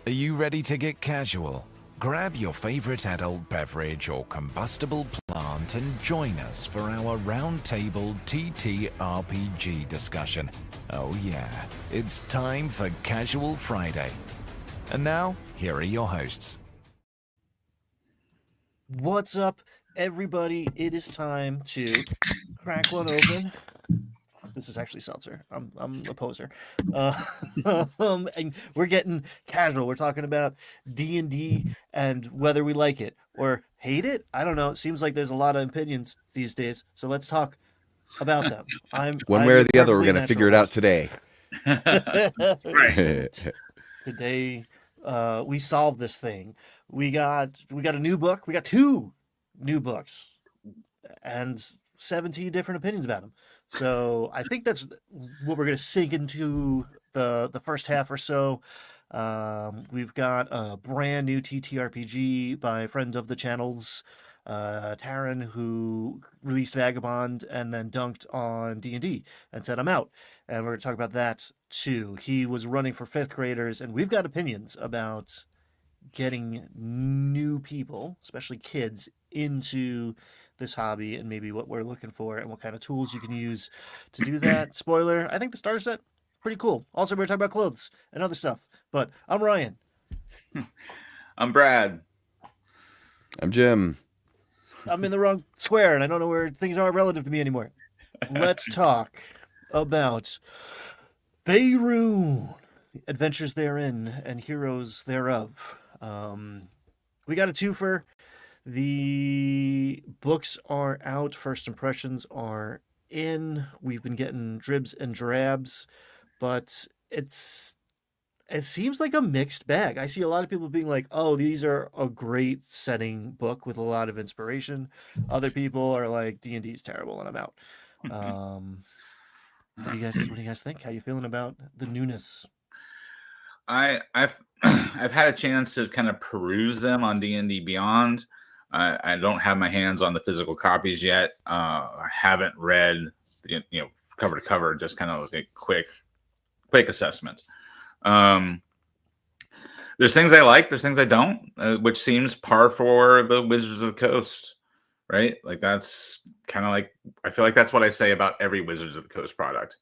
Are you ready to get casual? Grab your favorite adult beverage or combustible plant and join us for our roundtable TTRPG discussion. Oh yeah, it's time for Casual Friday. And now, here are your hosts. What's up, everybody? It is time to crack one open. This is actually seltzer. I'm a poser. And we're getting casual. We're talking about D&D and whether we like it or hate it. I don't know. It seems like there's a lot of opinions these days. So let's talk about them. One I'm way or your the other, we're perfectly going to figure natural it out host. today. Today, we solved this thing. We got a new book. We got two new books and 17 different opinions about them. So I think that's what we're going to sink into the first half or so. We've got a brand new TTRPG by friends of the channels, Taryn, who released Vagabond and then dunked on D&D and said, I'm out. And we're going to talk about that too. He was running for fifth graders, and we've got opinions about getting new people, especially kids, into this hobby and maybe what we're looking for and what kind of tools you can use to do that. Spoiler, I think the starter set, pretty cool. Also, we're talking about clothes and other stuff. But I'm Ryan. I'm Brad. I'm Jim. I'm in the wrong square and I don't know where things are relative to me anymore. Let's talk about Faerun, adventures therein and heroes thereof. We got a twofer. The books are out. First impressions are in. We've been getting dribs and drabs, but it seems like a mixed bag. I see a lot of people being like, "Oh, these are a great setting book with a lot of inspiration." Other people are like, "D&D is terrible," and I'm out. What do you guys think? How you feeling about the newness? I've I've had a chance to kind of peruse them on D&D Beyond. I don't have my hands on the physical copies yet. I haven't read, cover to cover, just kind of a quick assessment. There's things I like, there's things I don't, which seems par for the Wizards of the Coast, right? Like that's kind of like, I feel like that's what I say about every Wizards of the Coast product.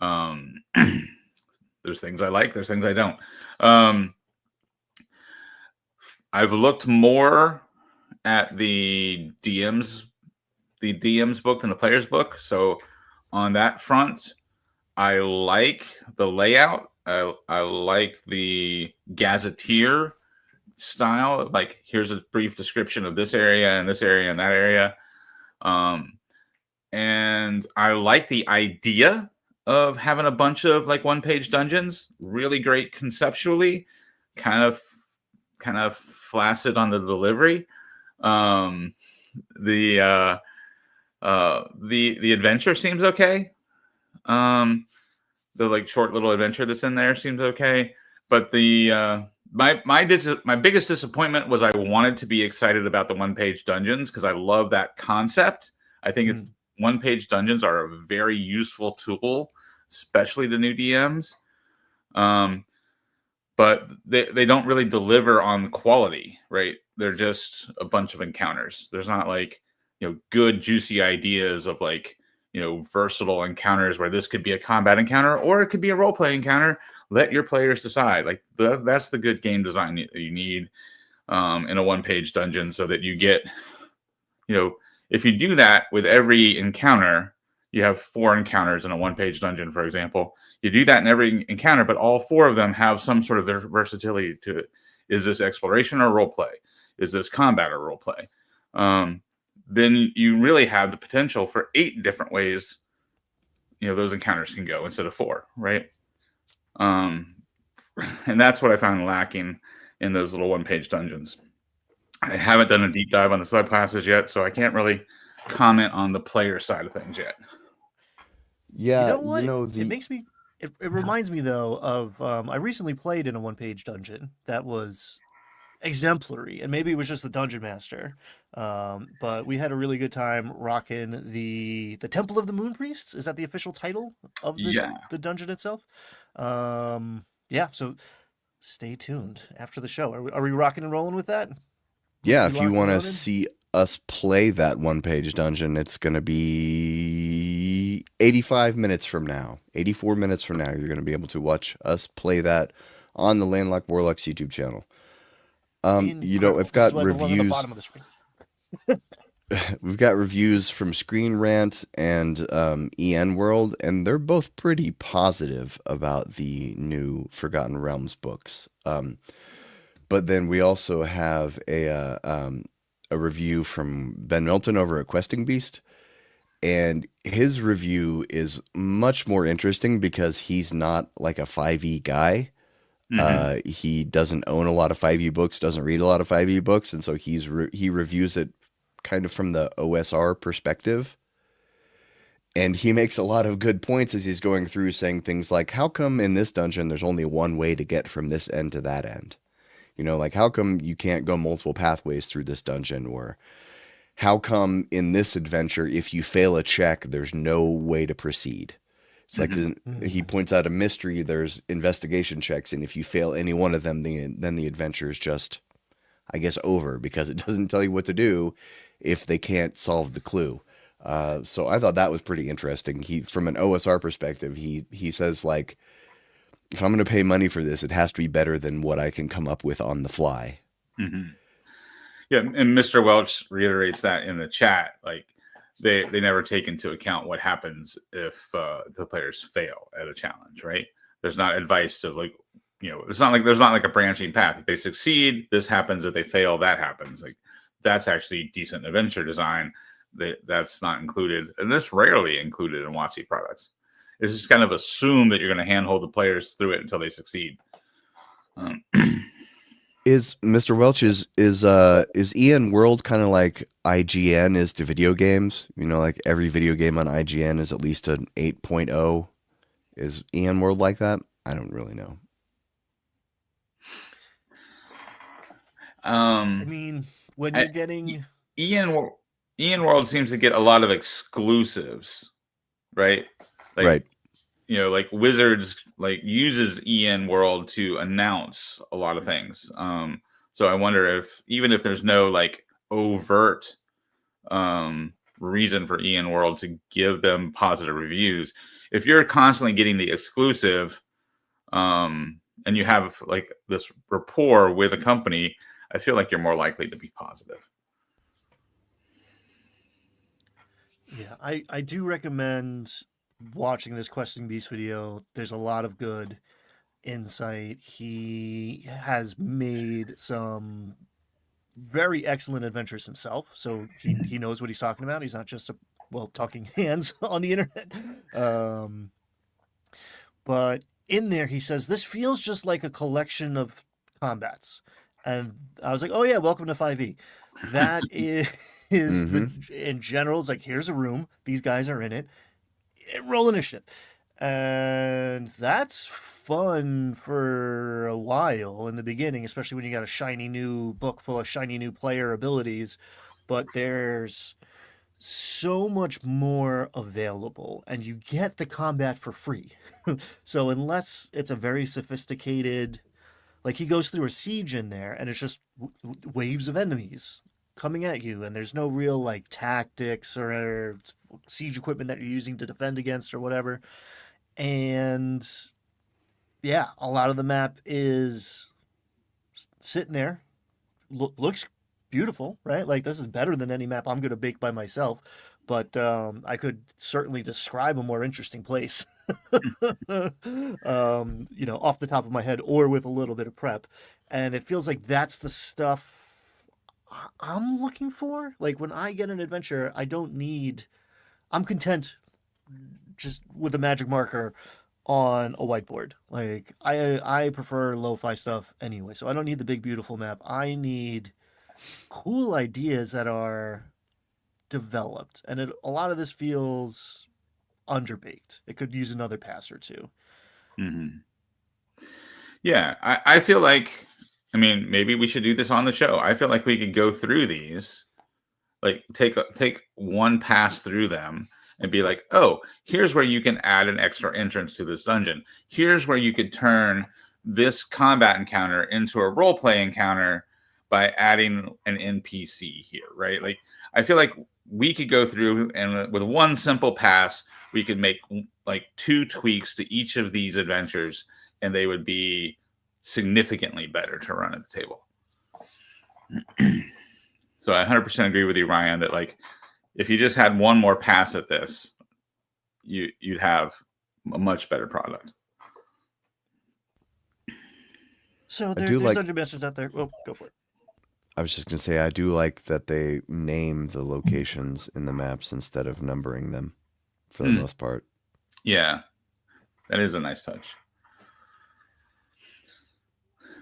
There's things I like, there's things I don't. I've looked more at the DM's book than the player's book. So on that front, I like the layout. I like the gazetteer style of like, here's a brief description of this area and this area and that area. And I like the idea of having a bunch of like one-page dungeons. Really great conceptually, kind of flaccid on the delivery. The adventure seems okay. The like short little adventure that's in there seems okay, but the my biggest disappointment was I wanted to be excited about the one-page dungeons because I love that concept. I think it's one-page dungeons are a very useful tool, especially to new DMs. But they don't really deliver on quality, right? They're just a bunch of encounters. There's not like, good juicy ideas of like, versatile encounters where this could be a combat encounter or it could be a role-play encounter. Let your players decide. Like that's the good game design that you need in a one-page dungeon, so that you get, if you do that with every encounter, you have 4 encounters in a one-page dungeon, for example. You do that in every encounter, but all 4 of them have some sort of versatility to it. Is this exploration or role-play? Is this combat or role-play? Then you really have the potential for 8 different ways, those encounters can go instead of 4, right? And that's what I found lacking in those little one-page dungeons. I haven't done a deep dive on the subclasses yet, so I can't really comment on the player side of things yet. Yeah, You know what? It makes me. It reminds me though of I recently played in a one-page dungeon that was exemplary, and maybe it was just the dungeon master, but we had a really good time rocking the Temple of the Moon Priests. Is that the official title of the dungeon itself? Yeah. So stay tuned after the show. Are we rocking and rolling with that? Yeah, You if you locked and want to loaded? see us play that one-page dungeon, it's going to be 85 minutes from now. 84 minutes from now, you're going to be able to watch us play that on the Landlocked Warlocks YouTube channel. Incredible. I've This is got what I belong on the reviews. bottom of the screen. We've got reviews from Screen Rant and EN World, and they're both pretty positive about the new Forgotten Realms books. But then we also have a review from Ben Milton over at Questing Beast, and his review is much more interesting because he's not like a 5e guy. He doesn't own a lot of 5e books, doesn't read a lot of 5e books, and so he reviews it kind of from the OSR perspective. And he makes a lot of good points as he's going through, saying things like, how come in this dungeon there's only one way to get from this end to that end? Like, how come you can't go multiple pathways through this dungeon? Or how come in this adventure, if you fail a check, there's no way to proceed? It's like he points out a mystery, there's investigation checks, and if you fail any one of them, then the adventure is just, I guess, over, because it doesn't tell you what to do if they can't solve the clue. So I thought that was pretty interesting. From an OSR perspective, he says, like, if I'm going to pay money for this, it has to be better than what I can come up with on the fly. Yeah, and Mr. Welch reiterates that in the chat. Like, they never take into account what happens if the players fail at a challenge, right? There's not advice to, like, it's not like there's not like a branching path. If they succeed, this happens. If they fail, that happens. Like, that's actually decent adventure design. That's not included, and this rarely included in WotC products. It's just kind of assume that you're going to handhold the players through it until they succeed. Is Mr. Welch is EN World kind of like IGN is to video games? Like every video game on IGN is at least an 8.0. Is EN World like that? I don't really know. I mean, when you're getting EN World seems to get a lot of exclusives, right? Like, right. Like Wizards uses EN World to announce a lot of things. So I wonder if even if there's no like overt reason for EN World to give them positive reviews, if you're constantly getting the exclusive, and you have like this rapport with a company, I feel like you're more likely to be positive. Yeah, I do recommend watching this Questing Beast video. There's a lot of good insight. He has made some very excellent adventures himself, so he knows what he's talking about. He's not just talking hands on the internet. But in there, he says, this feels just like a collection of combats. And I was like, oh yeah, welcome to 5e. That is in general, it's like, here's a room. These guys are in it. Roll initiative. And that's fun for a while in the beginning, especially when you got a shiny new book full of shiny new player abilities. But there's so much more available, and you get the combat for free. So unless it's a very sophisticated, like he goes through a siege in there, and it's just waves of enemies coming at you, and there's no real like tactics or siege equipment that you're using to defend against or whatever. And yeah, a lot of the map is sitting there, looks beautiful, right? Like this is better than any map I'm going to bake by myself, but I could certainly describe a more interesting place, off the top of my head or with a little bit of prep. And it feels like that's the stuff I'm looking for. Like when I get an adventure, I'm content just with a magic marker on a whiteboard. Like I prefer lo-fi stuff anyway, so I don't need the big beautiful map. I need cool ideas that are developed, and a lot of this feels underbaked. It could use another pass or two. Yeah, I feel like, I mean, maybe we should do this on the show. I feel like we could go through these, like take one pass through them and be like, oh, here's where you can add an extra entrance to this dungeon. Here's where you could turn this combat encounter into a role play encounter by adding an NPC here, right? Like, I feel like we could go through and with one simple pass, we could make like 2 tweaks to each of these adventures, and they would be significantly better to run at the table. So I 100% agree with you, Ryan, that like if you just had one more pass at this, you'd have a much better product. So there's Dungeon Masters out there. Oh, go for it. I was just going to say, I do like that they name the locations in the maps instead of numbering them for the most part. Yeah, that is a nice touch.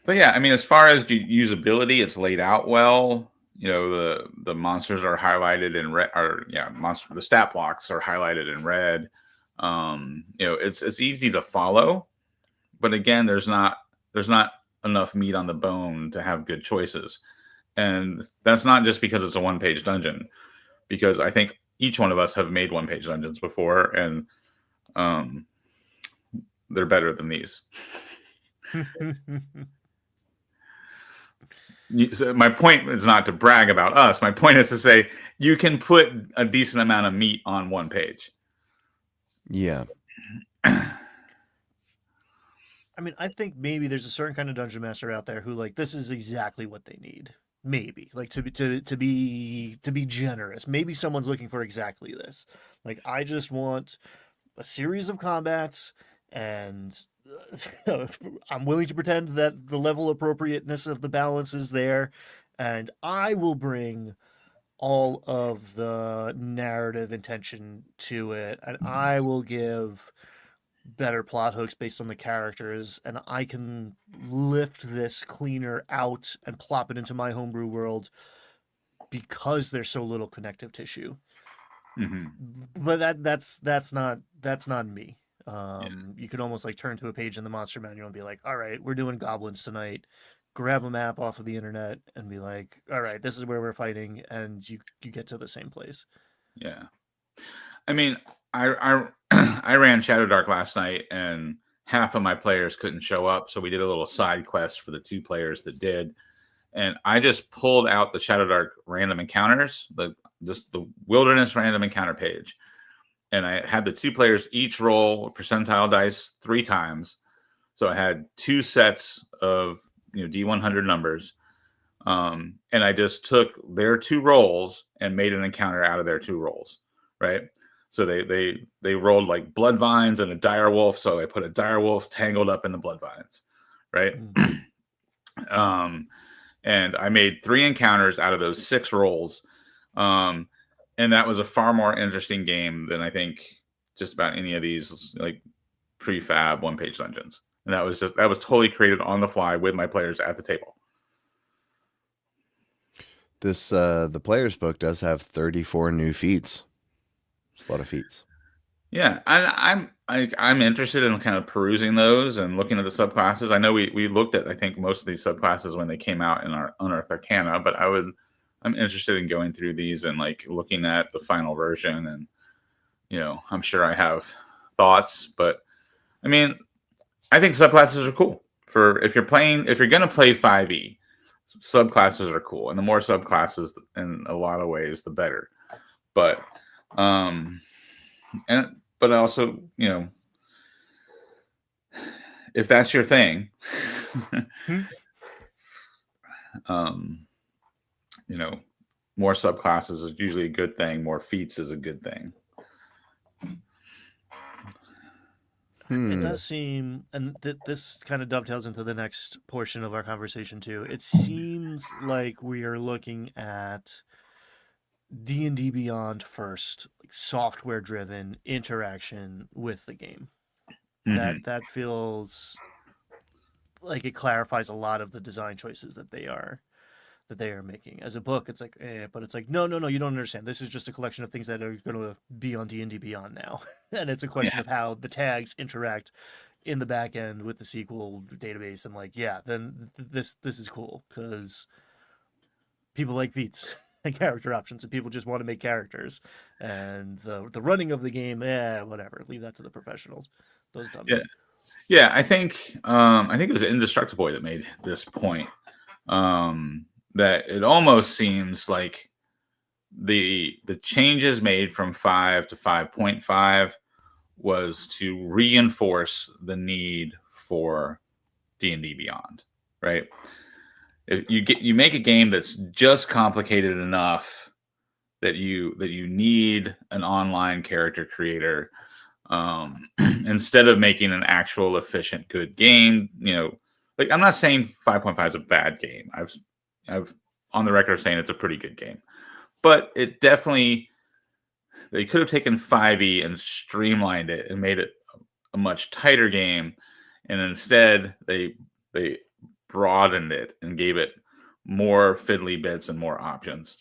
But yeah, I mean, as far as usability, it's laid out well. You know, the monsters are highlighted in red, the stat blocks are highlighted in red. You know, it's easy to follow, but again, there's not enough meat on the bone to have good choices. And that's not just because it's a one-page dungeon, because I think each one of us have made one-page dungeons before, and they're better than these. So my point is not to brag about us. My point is to say you can put a decent amount of meat on one page. Yeah. I mean, I think maybe there's a certain kind of dungeon master out there who like this is exactly what they need. Maybe like to be generous. Maybe someone's looking for exactly this. Like, I just want a series of combats, and I'm willing to pretend that the level appropriateness of the balance is there, and I will bring all of the narrative intention to it, and I will give better plot hooks based on the characters, and I can lift this cleaner out and plop it into my homebrew world because there's so little connective tissue. But that's not me. You could almost like turn to a page in the monster manual and be like, all right, we're doing goblins tonight. Grab a map off of the internet and be like, all right, this is where we're fighting, and you get to the same place. Yeah. I mean, I I ran Shadow Dark last night, and half of my players couldn't show up, so we did a little side quest for the 2 players that did. And I just pulled out the Shadow Dark random encounters, just the wilderness random encounter page. And I had the 2 players each roll percentile dice 3 times. So I had 2 sets of D100 numbers. And I just took their 2 rolls and made an encounter out of their 2 rolls, right? So they rolled like blood vines and a dire wolf. So I put a dire wolf tangled up in the blood vines, right? And I made 3 encounters out of those 6 rolls. And that was a far more interesting game than I think just about any of these like prefab one-page dungeons. And that was totally created on the fly with my players at the table. This the player's book does have 34 new feats. It's a lot of feats. Yeah, I'm interested in kind of perusing those and looking at the subclasses. I know we looked at, I think, most of these subclasses when they came out in our Unearthed Arcana, but I'm interested in going through these and like looking at the final version, and I'm sure I have thoughts, but I mean, I think subclasses are cool for if you're going to play 5e. Subclasses are cool, and the more subclasses in a lot of ways, the better. But but also, if that's your thing, more subclasses is usually a good thing. More feats is a good thing. It does seem, and this kind of dovetails into the next portion of our conversation too. It seems like we are looking at D&D Beyond first, like software-driven interaction with the game. That feels like it clarifies a lot of the design choices that they are making. As a book, it's like, but it's like, no, you don't understand. This is just a collection of things that are going to be on D&D Beyond now, and it's a question of how the tags interact in the back end with the SQL database. And like, then this is cool because people like feats and character options, and people just want to make characters, and the running of the game, whatever. Leave that to the professionals, those dummies. Yeah, I think it was Indestructible that made this point. That it almost seems like the changes made from 5 to 5.5 was to reinforce the need for D&D Beyond, right? If you make a game that's just complicated enough that you need an online character creator, instead of making an actual efficient good game. Like, I'm not saying 5.5 is a bad game. I've on the record saying it's a pretty good game, but it definitely, they could have taken 5e and streamlined it and made it a much tighter game, and instead they broadened it and gave it more fiddly bits and more options.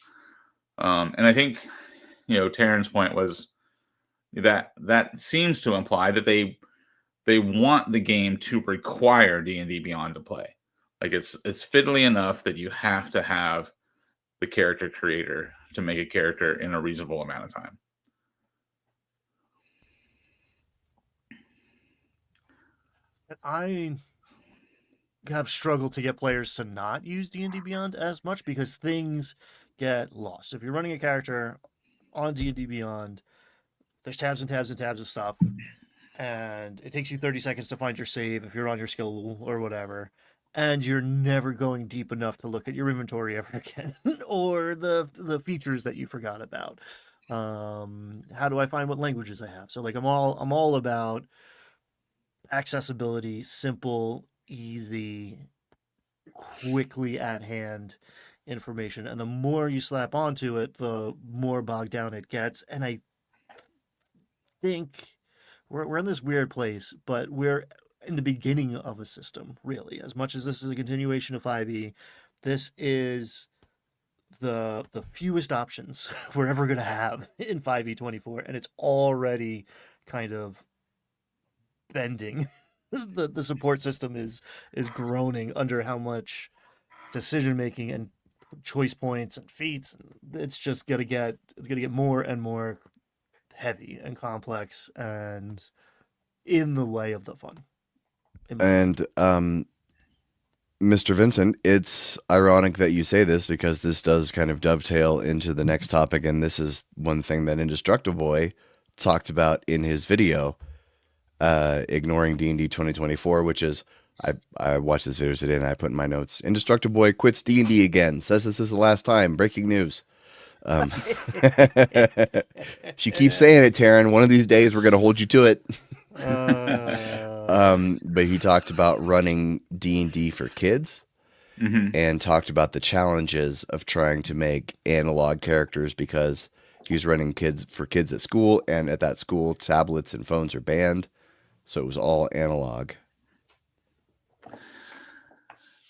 And I think, Taryn's point was that seems to imply that they want the game to require D&D Beyond to play. Like, it's fiddly enough that you have to have the character creator to make a character in a reasonable amount of time. I have struggled to get players to not use D&D Beyond as much because things get lost. If you're running a character on D&D Beyond, there's tabs and tabs and tabs of stuff, and it takes you 30 seconds to find your save if you're on your skill or whatever, and you're never going deep enough to look at your inventory ever again or the features that you forgot about. How do I find what languages I have? So like I'm all about accessibility, simple, easy, quickly at hand information, and the more you slap onto it, the more bogged down it gets. And I think we're in this weird place, but we're in the beginning of a system, really. As much as this is a continuation of 5e, this is the fewest options we're ever going to have in 5e24, and it's already kind of bending. The support system is groaning under how much decision making and choice points and feats. It's just gonna get more and more heavy and complex and in the way of the fun. And Mr. Vincent, it's ironic that you say this because this does kind of dovetail into the next topic, and this is one thing that Indestructible Boy talked about in his video, ignoring D&D 2024, which is, I watched this video today and I put in my notes, Indestructible Boy quits D&D again, says this is the last time, breaking news. She keeps saying it, Taryn. One of these days we're going to hold you to it. But he talked about running D&D for kids, and talked about the challenges of trying to make analog characters because he was running for kids at school, and at that school tablets and phones are banned, so it was all analog.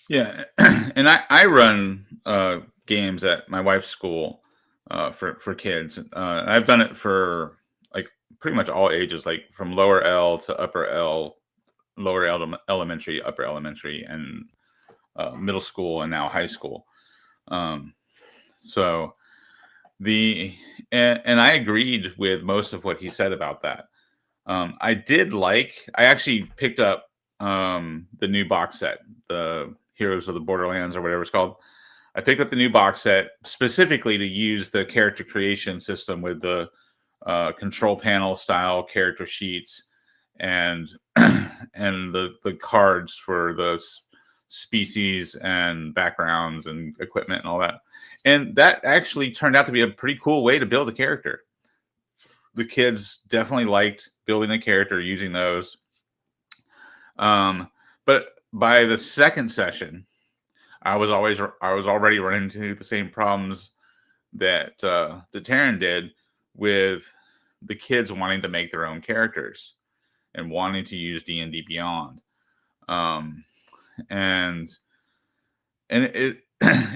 Yeah, and I run games at my wife's school for kids. I've done it for like pretty much all ages, like from lower L to upper L, lower elementary, upper elementary, and middle school, and now high school. So and I agreed with most of what he said about that. I actually picked up the new box set, the Heroes of the Borderlands or whatever it's called. I picked up the new box set specifically to use the character creation system with the control panel style character sheets and and the cards for the species and backgrounds and equipment and all that. And that actually turned out to be a pretty cool way to build a character. The kids definitely liked building a character using those. But by the second session, I was already running into the same problems that Taryn did with the kids wanting to make their own characters and wanting to use D&D Beyond. And it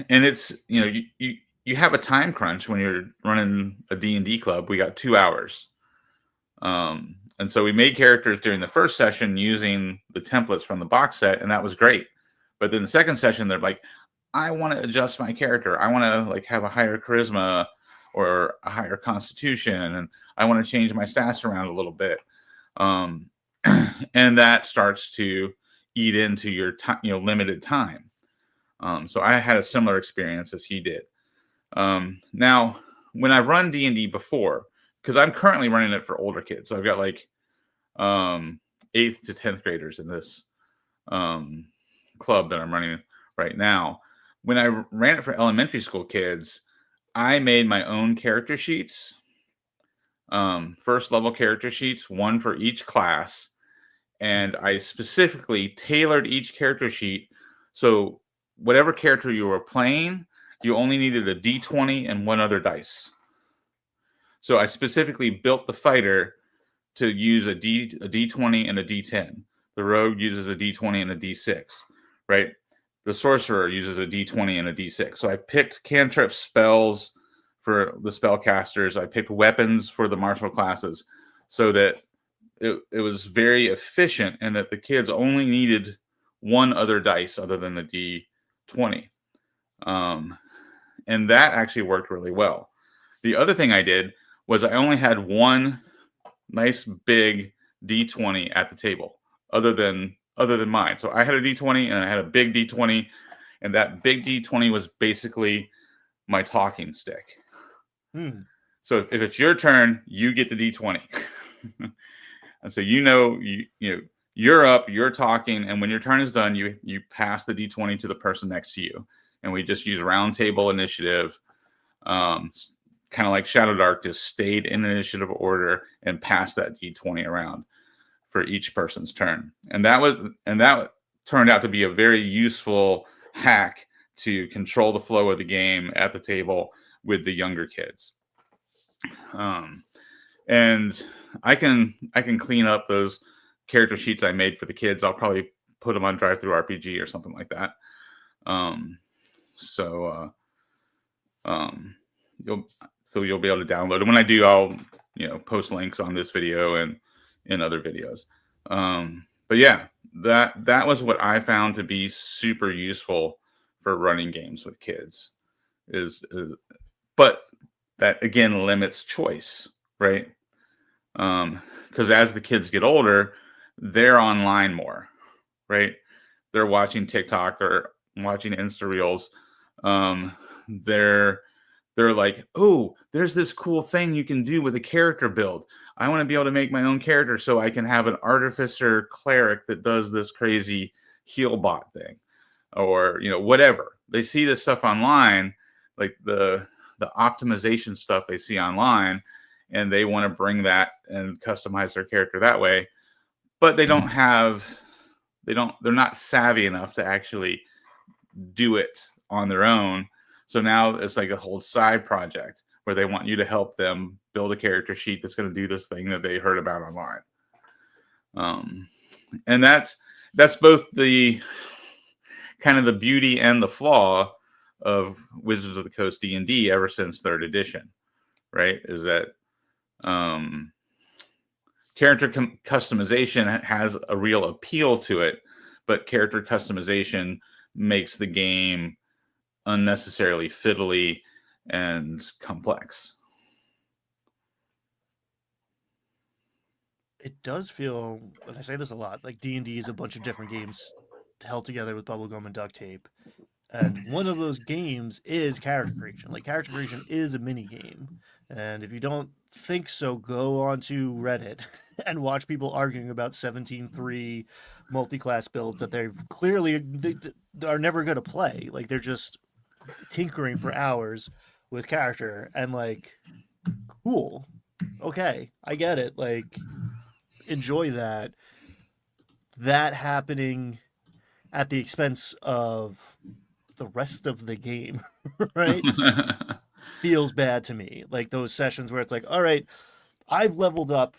and it's, you have a time crunch when you're running a D&D club. We got 2 hours. And so we made characters during the first session using the templates from the box set, and that was great. But then the second session, they're like, I want to adjust my character. I want to like have a higher charisma or a higher constitution, and I want to change my stats around a little bit. and that starts to eat into your time, limited time. So I had a similar experience as he did. Now, when I've run D&D before, because I'm currently running it for older kids, so I've got like 8th to 10th graders in this club that I'm running right now. When I ran it for elementary school kids, I made my own character sheets, first level character sheets, one for each class. And I specifically tailored each character sheet. So whatever character you were playing, you only needed a D20 and one other dice. So I specifically built the fighter to use a D20 and a D10. The rogue uses a D20 and a D6, right? The sorcerer uses a D20 and a D6. So I picked cantrip spells for the spellcasters. I picked weapons for the martial classes so that it was very efficient and that the kids only needed one other dice other than the D20. And that actually worked really well. The other thing I did was I only had one nice big D20 at the table other than mine. So I had a D20 and I had a big D20, and that big D20 was basically my talking stick. So if it's your turn, you get the D20. And so you're up, you're talking, and when your turn is done, you pass the D20 to the person next to you. And we just use round table initiative, kind of like Shadow Dark, just stayed in initiative order and passed that D20 around for each person's turn. And that turned out to be a very useful hack to control the flow of the game at the table with the younger kids. And I can clean up those character sheets I made for the kids. I'll probably put them on Drive Through RPG or something like that. You'll be able to download it. When I do, I'll post links on this video and in other videos. But yeah, that was what I found to be super useful for running games with kids. But that again limits choice, right? Because as the kids get older, they're online more, right? They're watching TikTok, they're watching Insta Reels. They're like, oh, there's this cool thing you can do with a character build. I want to be able to make my own character so I can have an artificer cleric that does this crazy heal bot thing, or whatever. They see this stuff online, like the optimization stuff they see online, and they want to bring that and customize their character that way. But they're not savvy enough to actually do it on their own. So now it's like a whole side project where they want you to help them build a character sheet that's going to do this thing that they heard about online. And that's both the kind of the beauty and the flaw of Wizards of the Coast D&D ever since 3rd edition, right? Is that character customization has a real appeal to it, but character customization makes the game unnecessarily fiddly and complex. It does feel, and I say this a lot, like D&D is a bunch of different games held together with bubblegum and duct tape. And one of those games is character creation. Like, character creation is a mini game. And if you don't think so, go onto Reddit and watch people arguing about 17.3 multi-class builds that they are never going to play. Like, they're just tinkering for hours with character, and like, cool, okay, I get it. Like, enjoy that happening at the expense of the rest of the game, right? Feels bad to me. Like those sessions where it's like, all right, I've leveled up,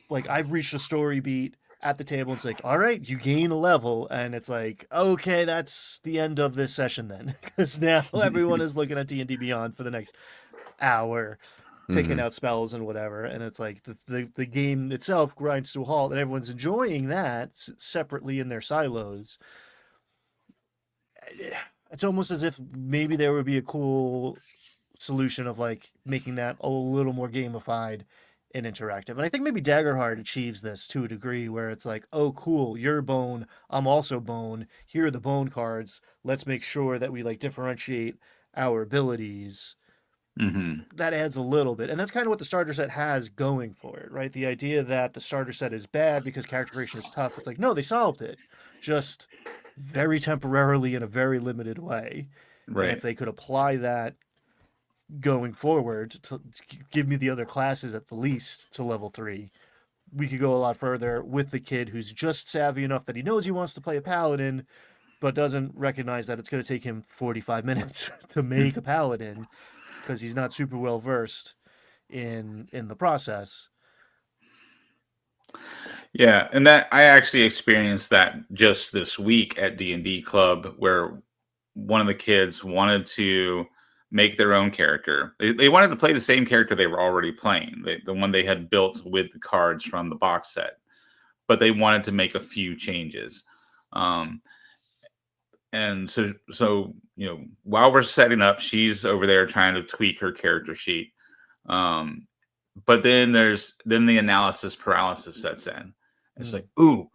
like I've reached a story beat at the table. It's like, all right, you gain a level, and it's like, okay, that's the end of this session then, because now everyone is looking at D&D Beyond for the next hour, picking out spells and whatever, and it's like the game itself grinds to a halt, and everyone's enjoying that separately in their silos. It's almost as if maybe there would be a cool solution of like making that a little more gamified in interactive. And I think maybe Daggerheart achieves this to a degree where it's like, oh, cool, you're bone, I'm also bone. Here are the bone cards. Let's make sure that we like differentiate our abilities. Mm-hmm. That adds a little bit. And that's kind of what the starter set has going for it, right? The idea that the starter set is bad because character creation is tough. It's like, no, they solved it. Just very temporarily in a very limited way. And Right. if they could apply that going forward to give me the other classes at the least to level 3, we could go a lot further with the kid who's just savvy enough that he knows he wants to play a paladin, but doesn't recognize that it's going to take him 45 minutes to make a paladin because he's not super well versed in the process. Yeah, and that I actually experienced that just this week at D&D Club, where one of the kids wanted to make their own character. They wanted to play the same character they were already playing, the one they had built with the cards from the box set, but they wanted to make a few changes. And so while we're setting up, she's over there trying to tweak her character sheet. But then the analysis paralysis sets in. It's like, ooh,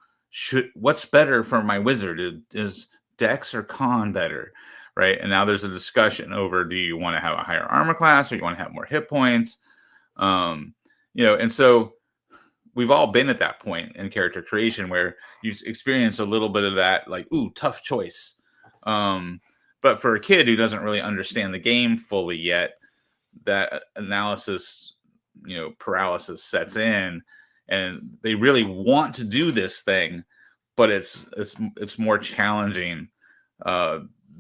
what's better for my wizard? Is Dex or Con better? Right. And now there's a discussion over, do you want to have a higher armor class or you want to have more hit points? And so we've all been at that point in character creation where you experience a little bit of that, like, ooh, tough choice. But for a kid who doesn't really understand the game fully yet, that analysis, paralysis sets in, and they really want to do this thing, but it's more challenging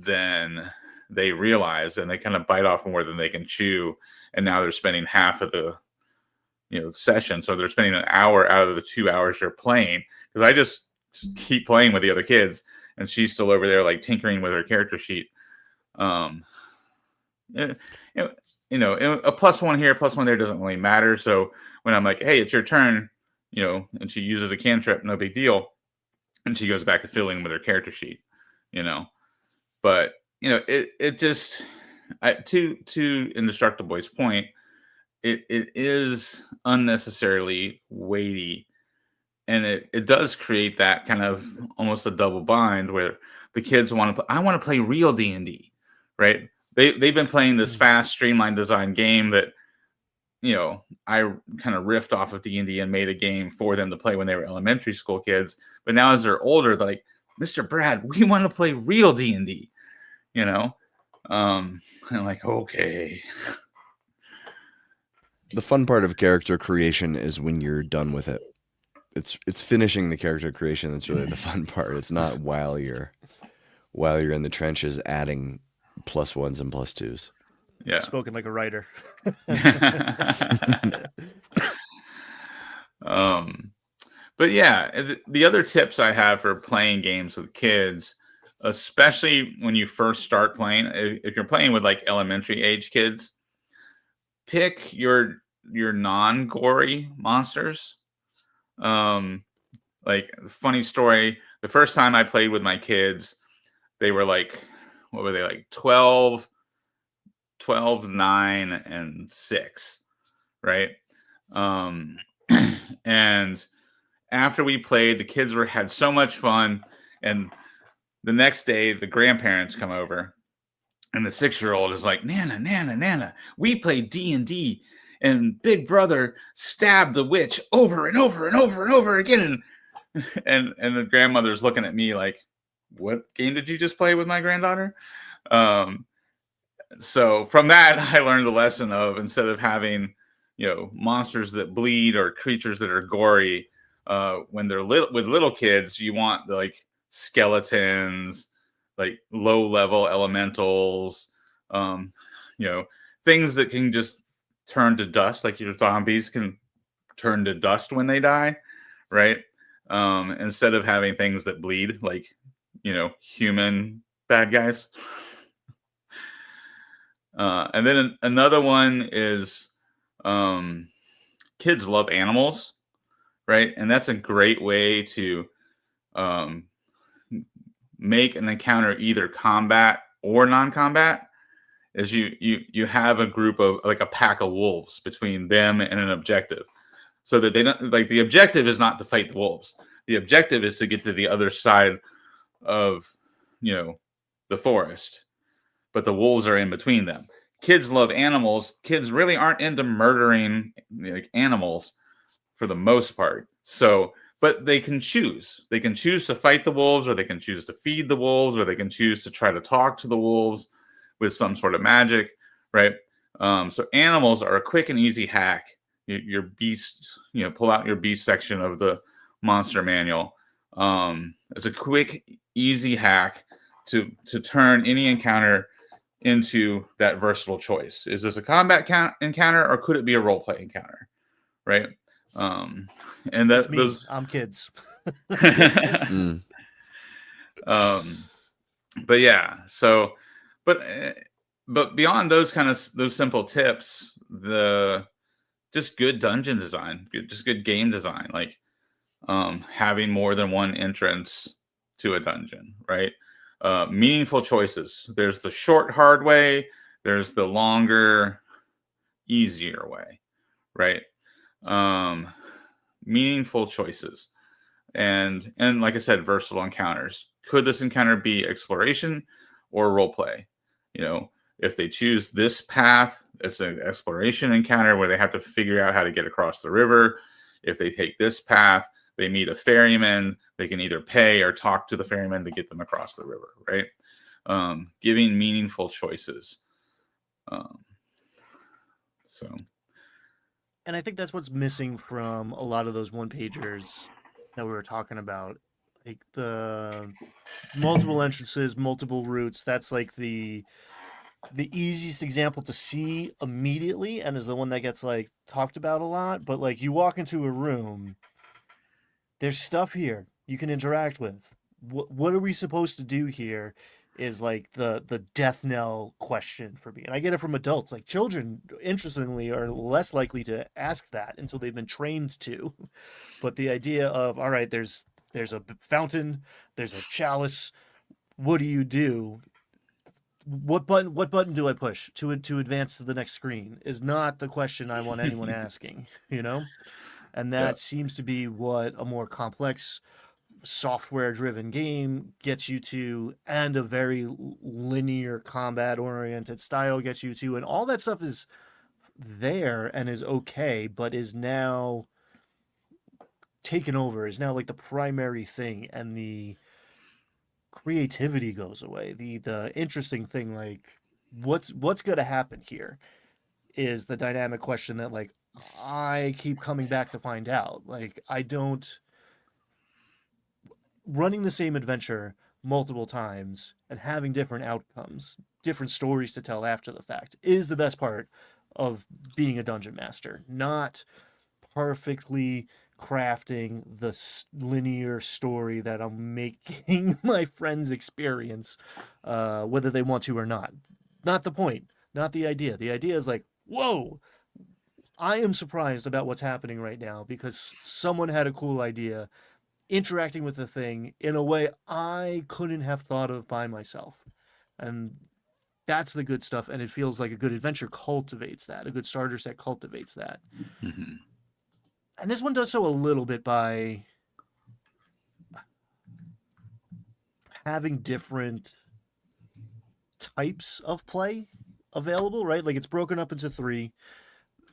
than they realize, and they kind of bite off more than they can chew. And now they're spending half of the session, so they're spending an hour out of the 2 hours they're playing, because I just keep playing with the other kids, and she's still over there like tinkering with her character sheet. A +1 here, +1 there doesn't really matter. So when I'm like, hey, it's your turn, and she uses a cantrip, no big deal, and she goes back to filling with her character sheet, but it just, to Indestructible Boy's point, it is unnecessarily weighty, and it does create that kind of almost a double bind where the kids I want to play real D&D, right? They've been playing this fast, streamlined design game that, I kind of riffed off of D&D and made a game for them to play when they were elementary school kids. But now as they're older, they're like, Mr. Brad, we want to play real D&D, and I'm like, okay. The fun part of character creation is when you're done with it. It's finishing the character creation that's really the fun part. It's not while you're in the trenches adding +1s and +2s. Yeah. Spoken like a writer. But yeah, the other tips I have for playing games with kids, especially when you first start playing, if you're playing with like elementary age kids, pick your non-gory monsters. Like, funny story, the first time I played with my kids, they were like, what were they, like 12, 9, and 6, right? And after we played, the kids had so much fun, and the next day the grandparents come over, and the 6-year-old is like, Nana, we played D&D, and Big Brother stabbed the witch over and over and over and over again, and the grandmother's looking at me like, what game did you just play with my granddaughter? So from that, I learned the lesson of, instead of having, monsters that bleed or creatures that are gory, when they're with little kids, you want like skeletons, like low-level elementals, things that can just turn to dust, like your zombies can turn to dust when they die, right? Instead of having things that bleed, like, human bad guys. And then another one is, kids love animals, right? And that's a great way to make an encounter either combat or non-combat, is you have a group of, like, a pack of wolves between them and an objective. so that they don't like the objective is not to fight the wolves. The objective is to get to the other side of, the forest, but the wolves are in between them. Kids love animals. Kids really aren't into murdering like animals for the most part. So, but they can choose. They can choose to fight the wolves, or they can choose to feed the wolves, or they can choose to try to talk to the wolves with some sort of magic, right? So animals are a quick and easy hack. Your beast, pull out your beast section of the monster manual. It's a quick, easy hack to turn any encounter into that versatile choice. Is this a combat encounter, or could it be a role play encounter, right? And That's me. those I'm kids. Mm. But yeah, so but beyond those simple tips, just good dungeon design, just good game design, like having more than one entrance to a dungeon, right? Meaningful choices. There's the short, hard way. There's the longer, easier way, right? Meaningful choices, and like I said, versatile encounters. Could this encounter be exploration or role play? If they choose this path, it's an exploration encounter where they have to figure out how to get across the river. If they take this path, they meet a ferryman. They can either pay or talk to the ferryman to get them across the river, right? Giving meaningful choices. So, And I think that's what's missing from a lot of those one-pagers that we were talking about. Like the multiple entrances, multiple routes. That's like the easiest example to see immediately, and is the one that gets like talked about a lot. But like you walk into a room, there's stuff here you can interact with. What are we supposed to do here? Is like the death knell question for me, and I get it from adults. Like children, interestingly, are less likely to ask that until they've been trained to. But the idea of, all right, there's a fountain, there's a chalice. What do you do? What button do I push to advance to the next screen is not the question I want anyone asking, And that seems to be what a more complex software driven game gets you to, and a very linear combat oriented style gets you to, and all that stuff is there and is okay, but is now taken over, is now like the primary thing, and the creativity goes away. The interesting thing, like what's going to happen here, is the dynamic question that like I keep coming back to find out. Like I don't running the same adventure multiple times and having different outcomes, different stories to tell after the fact, is the best part of being a dungeon master. Not perfectly crafting the linear story that I'm making my friends experience, whether they want to or not. Not the point, not the idea. The idea is like, whoa, I am surprised about what's happening right now because someone had a cool idea interacting with the thing in a way I couldn't have thought of by myself. And that's the good stuff, and it feels like a good adventure cultivates that. A good starter set cultivates that. mm-hmm. And this one does so a little bit by having different types of play available, right? Like it's broken up into 3.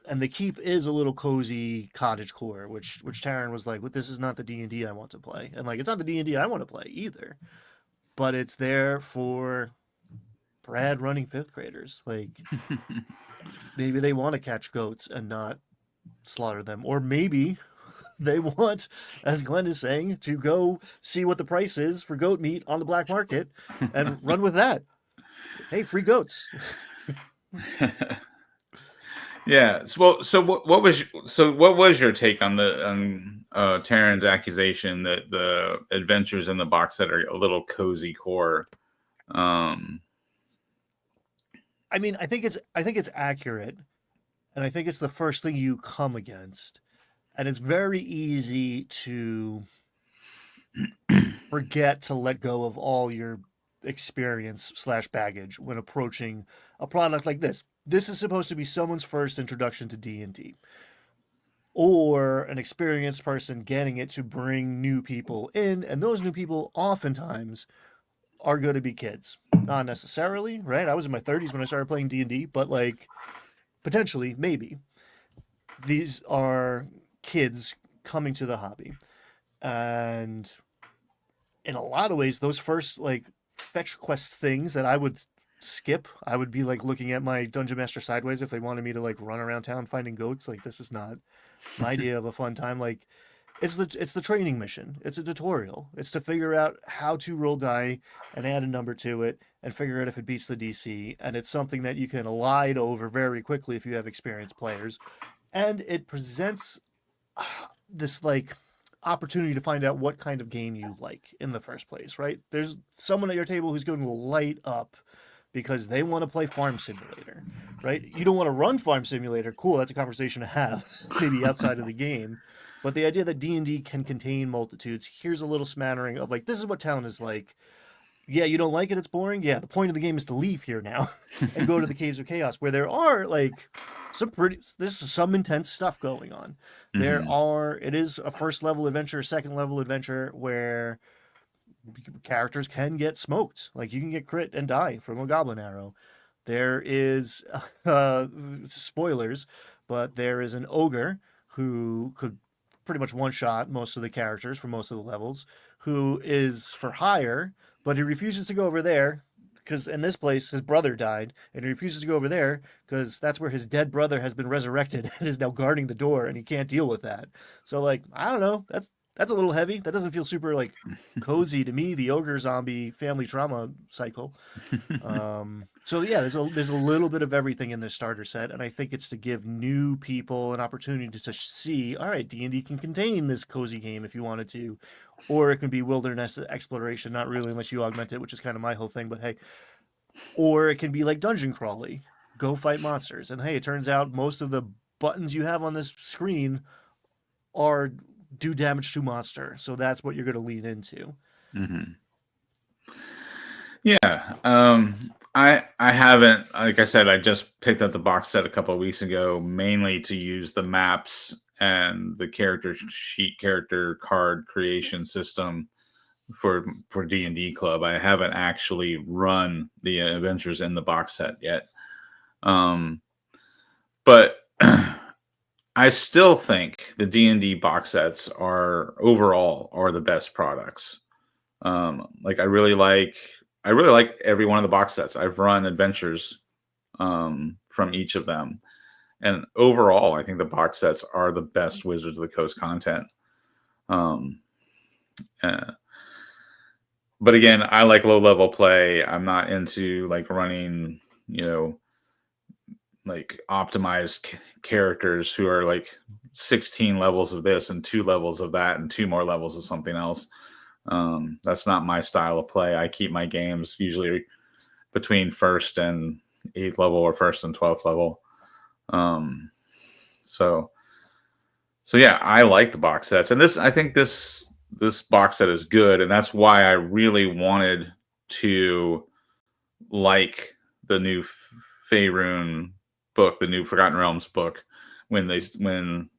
And the keep is a little cozy cottage core, which Taryn was like, "Well, this is not the D&D I want to play," and like, it's not the D&D I want to play either. But it's there for Brad running 5th graders. Like, maybe they want to catch goats and not slaughter them, or maybe they want, as Glenn is saying, to go see what the price is for goat meat on the black market and run with that. Hey, free goats. Yeah. So what was your take on Taryn's accusation that the adventures in the box set are a little cozy core? I mean, I think it's accurate, and I think it's the first thing you come against, and it's very easy to forget to let go of all your experience / baggage when approaching a product like this. This is supposed to be someone's first introduction to D&D. or an experienced person getting it to bring new people in, and those new people oftentimes are going to be kids. Not necessarily, right? I was in my 30s when I started playing D&D, but like potentially, maybe these are kids coming to the hobby. And in a lot of ways, those first like fetch quest things that I would skip, I would be like looking at my dungeon master sideways if they wanted me to like run around town finding goats. Like this is not my idea of a fun time. Like it's the training mission. It's a tutorial. It's to figure out how to roll die and add a number to it and figure out if it beats the DC. And it's something that you can elide over very quickly if you have experienced players. And it presents this like opportunity to find out what kind of game you like in the first place, right? There's someone at your table who's going to light up because they want to play Farm Simulator, right? You don't want to run Farm Simulator. Cool, that's a conversation to have, maybe outside of the game. But the idea that D&D can contain multitudes, here's a little smattering of like, this is what town is like. Yeah, you don't like it, it's boring. Yeah, the point of the game is to leave here now and go to the Caves of Chaos, where there are like this is some intense stuff going on. It is a first level adventure, second level adventure where characters can get smoked. Like you can get crit and die from a goblin arrow. There is spoilers, but there is an ogre who could pretty much one shot most of the characters for most of the levels, who is for hire, but he refuses to go over there because in this place his brother died, and he refuses to go over there because that's where his dead brother has been resurrected and is now guarding the door, and he can't deal with that. So like, I don't know, that's a little heavy. That doesn't feel super like cozy to me, the ogre zombie family trauma cycle. So yeah, there's a little bit of everything in this starter set, and I think it's to give new people an opportunity to see, all right, D&D can contain this cozy game if you wanted to, or it can be wilderness exploration, not really unless you augment it, which is kind of my whole thing, but hey, or it can be like dungeon crawly, go fight monsters, and hey, it turns out most of the buttons you have on this screen are do damage to monster, so that's what you're going to lean into. Yeah, I haven't, like I said, I just picked up the box set a couple of weeks ago, mainly to use the maps and the character sheet, character card creation system for D&D Club. I haven't actually run the adventures in the box set yet, but I still think the D&D box sets are the best products. Like I really like every one of the box sets. I've run adventures from each of them, and overall, I think the box sets are the best Wizards of the Coast content. But again, I like low level play. I'm not into like running, like optimized characters who are like 16 levels of this and 2 levels of that and 2 more levels of something else. That's not my style of play. I keep my games usually between 1st and 8th level or 1st and 12th level. So yeah, I like the box sets, and I think this box set is good, and that's why I really wanted to like the new Faerun book, the new Forgotten Realms book, when the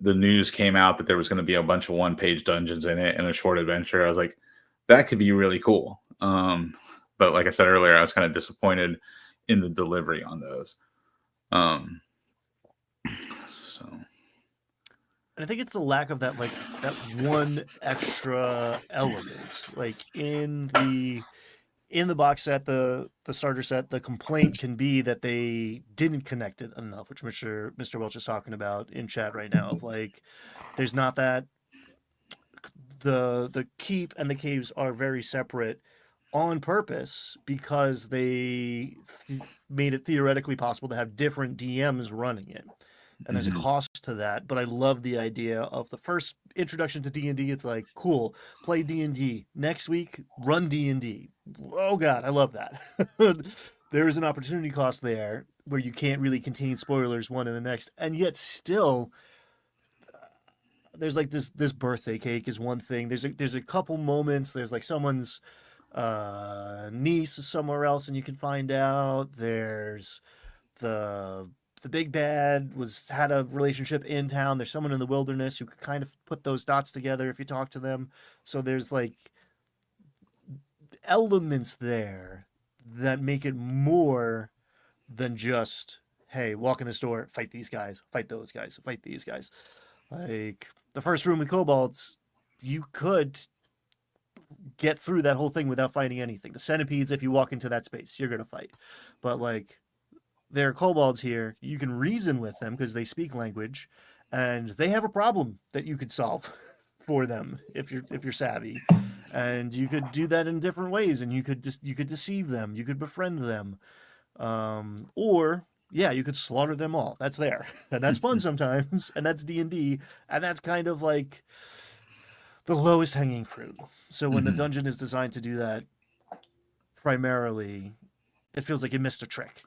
news came out that there was going to be a bunch of one-page dungeons in it and a short adventure. I was like, that could be really cool. But like I said earlier, I was kind of disappointed in the delivery on those. And I think it's the lack of that one extra element. Like in the box set, the starter set, the complaint can be that they didn't connect it enough, which Mr. Welch is talking about in chat right now. Of like, there's not that the keep and the caves are very separate on purpose because they made it theoretically possible to have different DMs running it. And there's a cost to that, but I love the idea of the first introduction to D&D. It's like, cool, play D&D. Next week, run D&D. Oh God, I love that. There is an opportunity cost there where you can't really contain spoilers one in the next, and yet still, there's like this birthday cake is one thing. There's a couple moments. There's like someone's niece somewhere else, and you can find out. There's the the big bad had a relationship in town. There's someone in the wilderness who could kind of put those dots together if you talk to them. So there's like elements there that make it more than just, hey, walk in the store, fight these guys, fight those guys, fight these guys. Like the first room with kobolds, you could get through that whole thing without fighting anything. The centipedes, if you walk into that space, you're gonna fight. But like there are kobolds here, you can reason with them because they speak language, and they have a problem that you could solve for them if you're savvy. And you could do that in different ways, and you could deceive them, you could befriend them, or yeah, you could slaughter them all. That's there, and that's fun sometimes, and that's D&D, and that's kind of like the lowest hanging fruit. So when the dungeon is designed to do that, primarily, it feels like you missed a trick.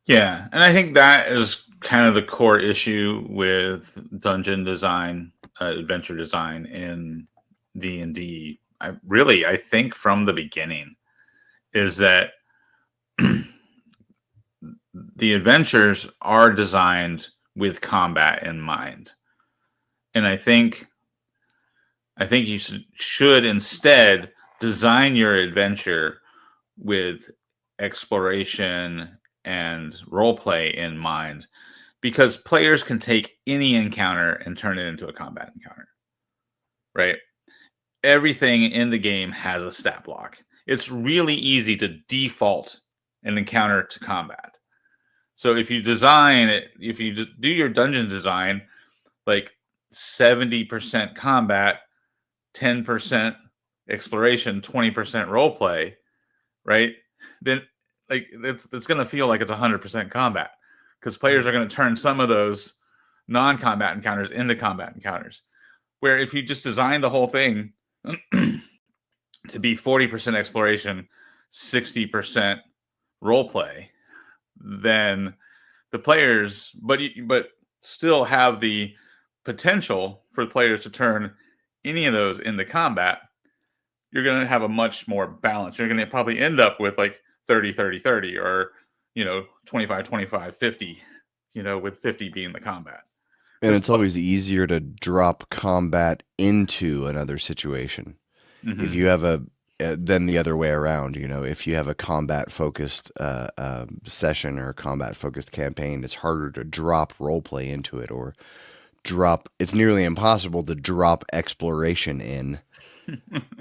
Yeah, and I think that is kind of the core issue with dungeon design, adventure design in D&D. I think from the beginning is that the adventures are designed with combat in mind, and I think you should instead design your adventure with exploration and role play in mind, because players can take any encounter and turn it into a combat encounter, right? Everything in the game has a stat block. It's really easy to default an encounter to combat. So if you design it, if you do your dungeon design, like 70% combat, 10% exploration, 20% role play, right? Then like it's going to feel like it's 100% combat, because players are going to turn some of those non-combat encounters into combat encounters. Where if you just design the whole thing to be 40% exploration, 60% role play, then the players, but still have the potential for the players to turn any of those into combat, you're going to have a much more balance. You're going to probably end up with like 30, 30, 30, or, 25, 25, 50, with 50 being the combat. And it's always easier to drop combat into another situation. Mm-hmm. If you have then the other way around, if you have a combat focused session or a combat focused campaign, it's harder to drop roleplay into it, or it's nearly impossible to drop exploration in,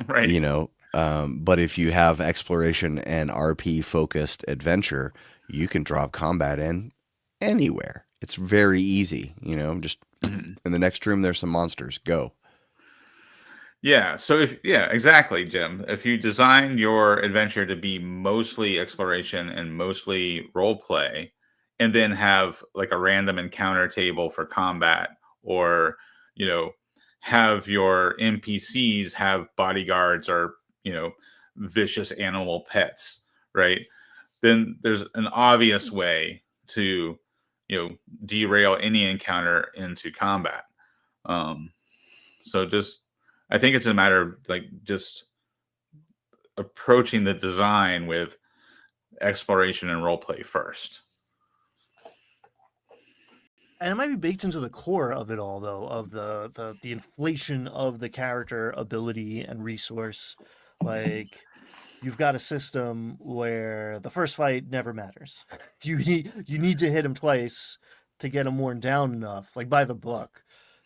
right. But if you have exploration and RP focused adventure, you can drop combat in anywhere. It's very easy, just in the next room, there's some monsters, go. Yeah. So exactly, Jim. If you design your adventure to be mostly exploration and mostly role play, and then have like a random encounter table for combat, or, have your NPCs have bodyguards or, vicious animal pets, right? Then there's an obvious way to, derail any encounter into combat. So I think it's a matter of like just approaching the design with exploration and role play first. And it might be baked into the core of it all, though, of the inflation of the character ability and resource. Like, you've got a system where the first fight never matters. You need to hit him twice to get him worn down enough, like by the book,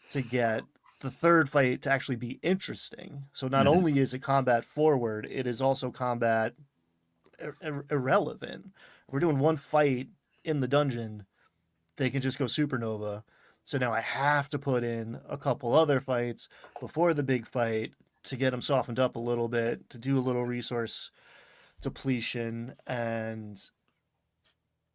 to get the third fight to actually be interesting. So not only is it combat forward, it is also combat irrelevant. We're doing one fight in the dungeon, they can just go supernova. So now I have to put in a couple other fights before the big fight to get them softened up a little bit, to do a little resource depletion. And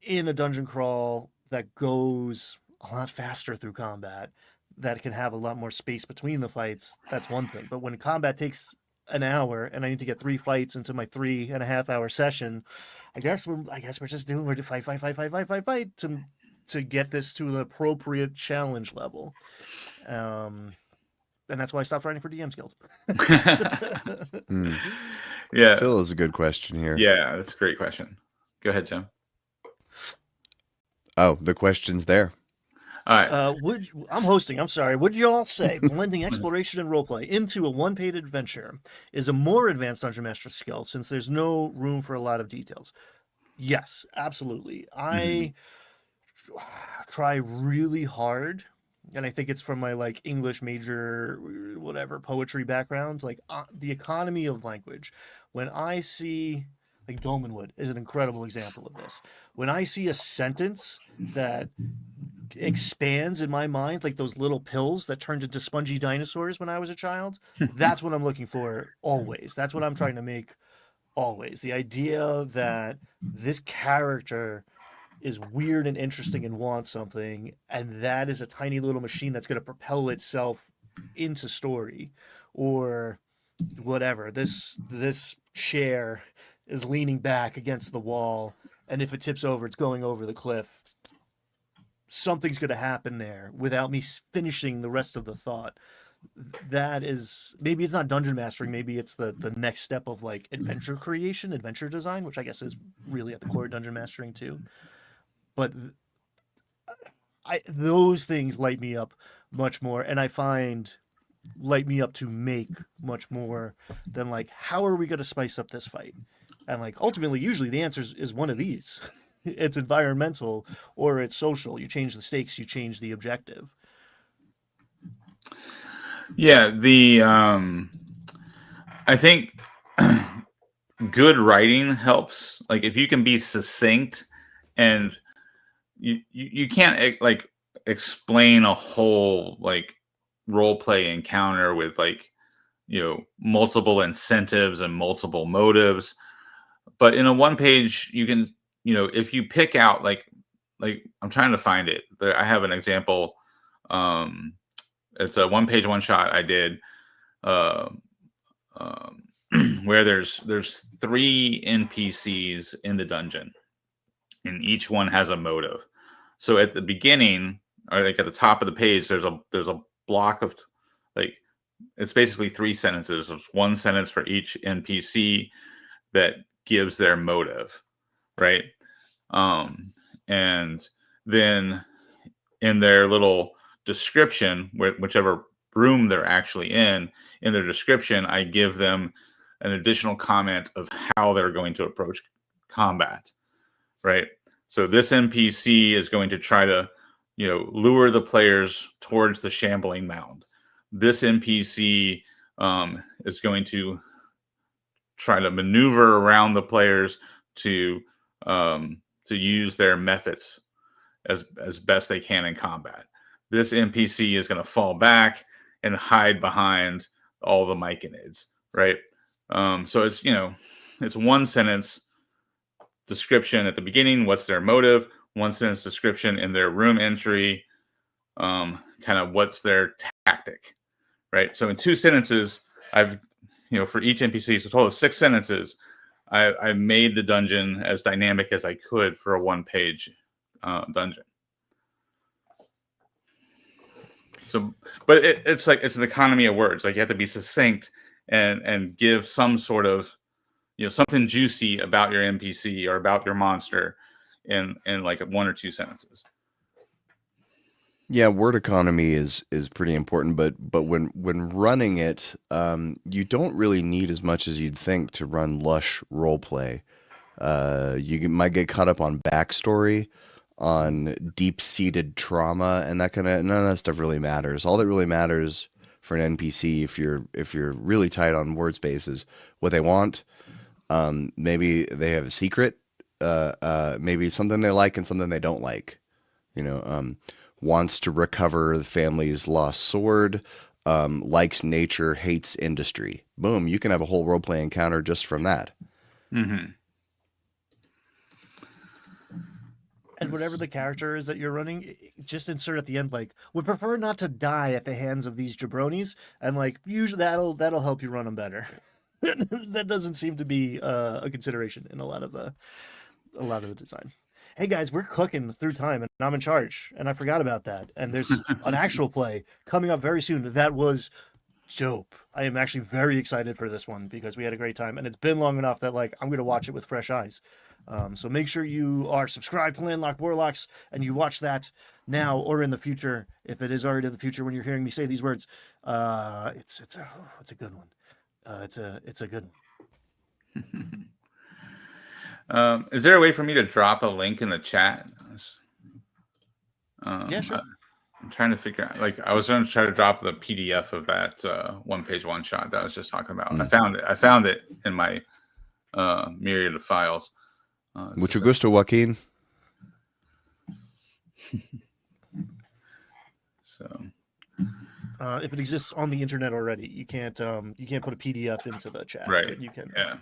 in a dungeon crawl that goes a lot faster through combat, that can have a lot more space between the fights, that's one thing. But when combat takes an hour and I need to get 3 fights into my 3.5 hour session, I guess we're just doing, we're fight to get this to the appropriate challenge level. And that's why I stopped writing for DM's Guild. Yeah. Phil is a good question here. Yeah, that's a great question. Go ahead, Jim. Oh, the question's there. All right. I'm hosting. I'm sorry. Would you all say blending exploration and roleplay into a one-page adventure is a more advanced dungeon master skill since there's no room for a lot of details? Yes, absolutely. I try really hard, and I think it's from my like English major, whatever poetry background. Like the economy of language. When I see like Dolmenwood is an incredible example of this. When I see a sentence that expands in my mind like those little pills that turned into spongy dinosaurs when I was a child, that's what I'm looking for always. That's what I'm trying to make always. The idea that this character is weird and interesting and wants something, and that is a tiny little machine that's going to propel itself into story, or whatever. This chair is leaning back against the wall, and if it tips over, it's going over the cliff. Something's going to happen there without me finishing the rest of the thought. That is, maybe it's not dungeon mastering, maybe it's the next step of like adventure creation, adventure design, which I guess is really at the core of dungeon mastering too. But those things light me up much more, and I find light me up to make much more than like, how are we going to spice up this fight? And like ultimately, usually the answer is one of these. It's environmental or it's social. You change the stakes, you change the objective. Yeah, I think good writing helps. Like if you can be succinct, and you can't like explain a whole like role play encounter with like multiple incentives and multiple motives, but in a one page you can, if you pick out like I'm trying to find it there. I have an example. It's a one page one shot I did, uh, um, where there's 3 NPCs in the dungeon, and each one has a motive. So at the beginning, or like at the top of the page, there's a block of like, it's basically 3 sentences. There's 1 sentence for each NPC that gives their motive, right? And then in their little description, whichever room they're actually in their description, I give them an additional comment of how they're going to approach combat, right? So this NPC is going to try to, lure the players towards the shambling mound. This NPC is going to try to maneuver around the players to use their methods as best they can in combat. This NPC is going to fall back and hide behind all the myconids, right? So it's it's 1 sentence description at the beginning. What's their motive? 1 sentence description in their room entry. Kind of what's their tactic, right? So in 2 sentences, I've for each NPC, so total of 6 sentences, I made the dungeon as dynamic as I could for a 1-page dungeon. So, but it's like it's an economy of words. Like you have to be succinct and give some sort of something juicy about your NPC or about your monster in like 1 or 2 sentences. Yeah, word economy is pretty important, but when running it, you don't really need as much as you'd think to run lush roleplay. You might get caught up on backstory, on deep-seated trauma, and that kind of none of that stuff really matters. All that really matters for an NPC, if you're really tight on word space, is what they want. Maybe they have a secret, maybe something they like and something they don't like. Wants to recover the family's lost sword, likes nature, hates industry. Boom, you can have a whole roleplay encounter just from that. Mm-hmm. And whatever the character is that you're running, just insert at the end like, would prefer not to die at the hands of these jabronis, and like usually that'll help you run them better. That doesn't seem to be a consideration in a lot of the design. Hey guys, we're cooking through time, and I'm in charge, and I forgot about that. And there's an actual play coming up very soon that was dope. I am actually very excited for this one because we had a great time, and it's been long enough that like I'm gonna watch it with fresh eyes. So make sure you are subscribed to Landlocked Warlocks and you watch that now or in the future. If it is already in the future when you're hearing me say these words, it's a good one. It's a good one. Is there a way for me to drop a link in the chat? Yeah, sure. I'm trying to figure out. Like, I was going to try to drop the PDF of that one-page one-shot that I was just talking about. I found it in my myriad of files. Mucho gusto, Joaquin. So, if it exists on the internet already, you can't put a PDF into the chat. right? But you can. Yeah.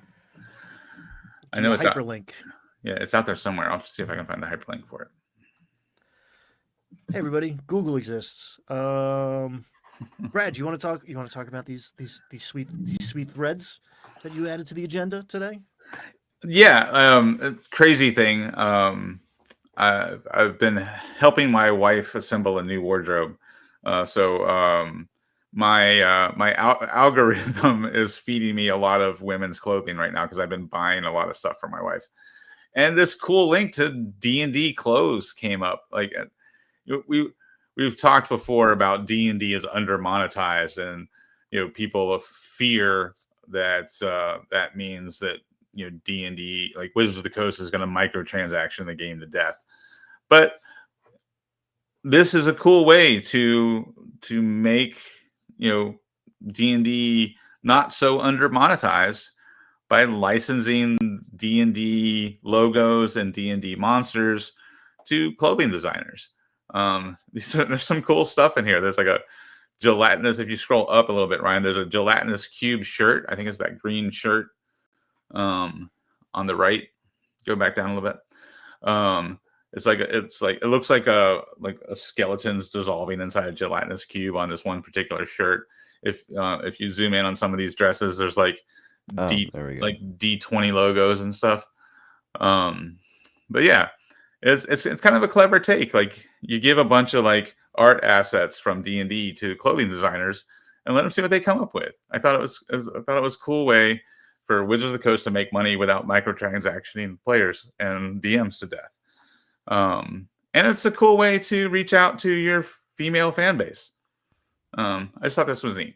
I know it's hyperlink. Yeah, it's out there somewhere. I'll see if I can find the hyperlink for it. Hey everybody, Google exists. Brad, you want to talk about these sweet threads that you added to the agenda today? Yeah, crazy thing. I've been helping my wife assemble a new wardrobe. My algorithm is feeding me a lot of women's clothing right now because I've been buying a lot of stuff for my wife. And this cool link to D&D clothes came up. Like, we've talked before about D&D is under monetized, and people fear that that means that D&D, like Wizards of the Coast, is going to microtransaction the game to death. But this is a cool way to make D&D not so under monetized by licensing D&D logos and D&D monsters to clothing designers. There's some cool stuff in here. There's like a gelatinous, if you scroll up a little bit, Ryan, there's a gelatinous cube shirt. I think it's that green shirt on the right. Go back down a little bit. It looks like a skeleton's dissolving inside a gelatinous cube on this one particular shirt. If you zoom in on some of these dresses, there's like D20 logos and stuff. But yeah, it's kind of a clever take. Like, you give a bunch of like art assets from D&D to clothing designers and let them see what they come up with. I thought it was a cool way for Wizards of the Coast to make money without microtransactioning players and DMs to death. And it's a cool way to reach out to your female fan base. I just thought this was neat.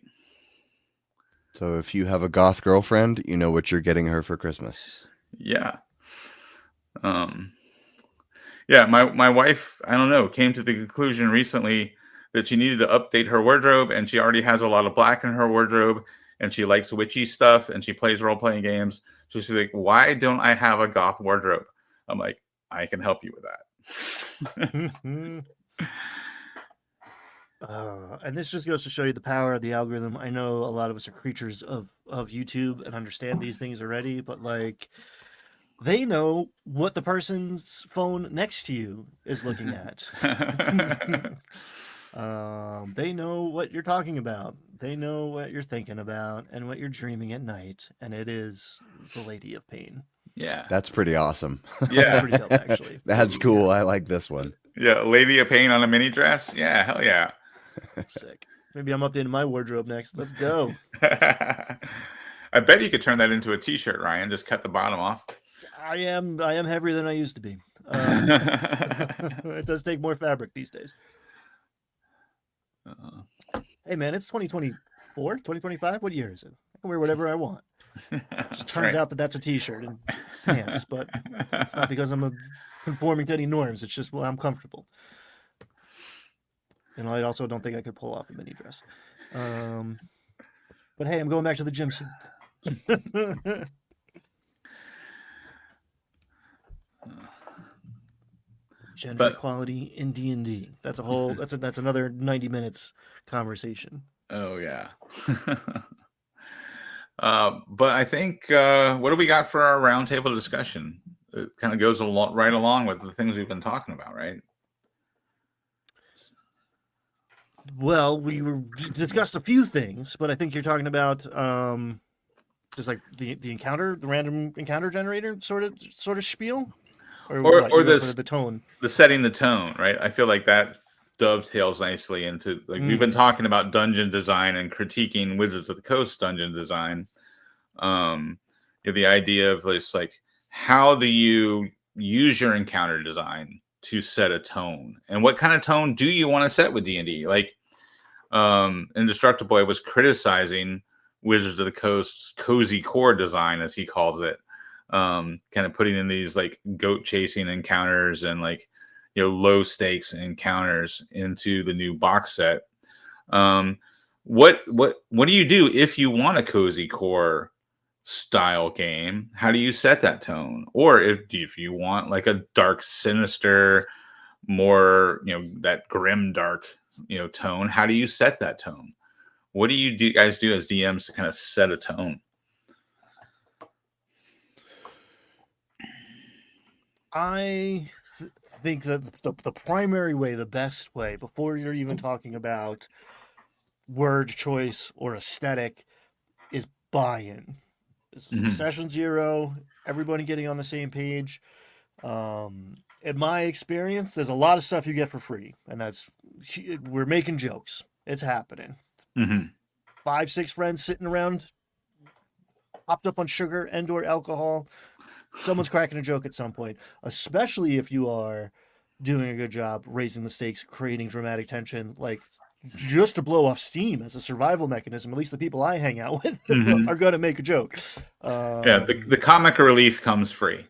So if you have a goth girlfriend, you know what you're getting her for Christmas. Yeah. Yeah, my wife, I don't know, came to the conclusion recently that she needed to update her wardrobe, and she already has a lot of black in her wardrobe, and she likes witchy stuff, and she plays role-playing games. So she's like, why don't I have a goth wardrobe? I'm like, I can help you with that. And this just goes to show you the power of the algorithm. I know a lot of us are creatures of YouTube and understand these things already, but like, they know what the person's phone next to you is looking at. They know what you're talking about. They know what you're thinking about and what you're dreaming at night. And it is the Lady of Pain. Yeah. That's pretty awesome. Yeah. That's pretty dope, actually. That's cool. I like this one. Yeah. Lady of Pain on a mini dress. Yeah. Hell yeah. Sick. Maybe I'm updating my wardrobe next. Let's go. I bet you could turn that into a t-shirt, Ryan. Just cut the bottom off. I am heavier than I used to be. It does take more fabric these days. Hey man, it's 2024, 2025. What year is it? I can wear whatever I want. It just turns out that that's a t-shirt and pants, but it's not because I'm conforming to any norms. It's just, well, I'm comfortable. And I also don't think I could pull off a mini dress. But hey, I'm going back to the gym soon. Gender equality in D&D. That's a whole. That's another 90 minutes conversation. Oh yeah. But I think what do we got for our roundtable discussion? It kind of goes right along with the things we've been talking about, right? Well, we discussed a few things, but I think you're talking about just like the encounter, the random encounter generator sort of spiel. Or the tone, the setting the tone, right? I feel like that dovetails nicely into, like, we've been talking about dungeon design and critiquing Wizards of the Coast dungeon design. The idea of this, like, how do you use your encounter design to set a tone, and what kind of tone do you want to set with D&D? Like, Indestructible Boy was criticizing Wizards of the Coast's cozy core design, as he calls it, kind of putting in these like goat chasing encounters and like, low stakes encounters into the new box set. What do you do if you want a cozy core style game? How do you set that tone? Or if you want like a dark, sinister, more that grim dark tone, how do you set that tone? What do you guys do as DMs to kind of set a tone? I think that the primary way, the best way, before you're even talking about word choice or aesthetic, is buy-in. This is session 0, everybody getting on the same page. In my experience, there's a lot of stuff you get for free, and we're making jokes. It's happening. 5, 6 friends sitting around, hopped up on sugar and/or alcohol. Someone's cracking a joke at some point, especially if you are doing a good job raising the stakes, creating dramatic tension, like just to blow off steam as a survival mechanism. At least the people I hang out with are going to make a joke. The comic relief comes free.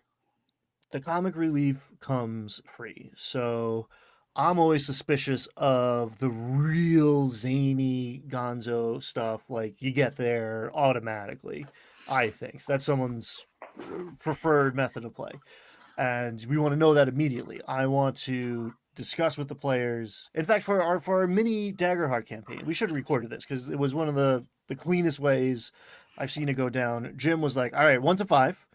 The comic relief comes free. So I'm always suspicious of the real zany gonzo stuff. Like, you get there automatically, I think. That's someone's preferred method of play. And we want to know that immediately. I want to discuss with the players. In fact, for our mini Daggerheart campaign, we should have recorded this because it was one of the cleanest ways I've seen it go down. Jim was like, all right, 1 to 5.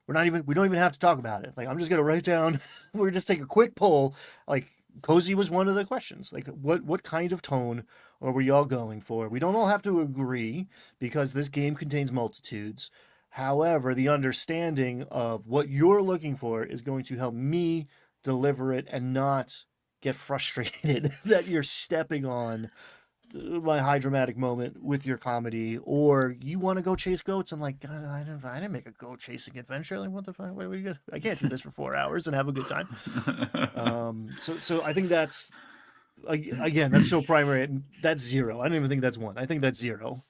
We don't even have to talk about it. Like, I'm just going to write down, we're just take a quick poll. Like, cozy was one of the questions. Like, what kind of tone are we all going for? We don't all have to agree because this game contains multitudes. However, the understanding of what you're looking for is going to help me deliver it and not get frustrated that you're stepping on my high dramatic moment with your comedy, or you want to go chase goats and like, God, I didn't make a goat chasing adventure. Like, what the fuck? What are we gonna? I can't do this for 4 hours and have a good time. So I think that's, again, that's so primary. That's 0. I don't even think that's 1. I think that's 0.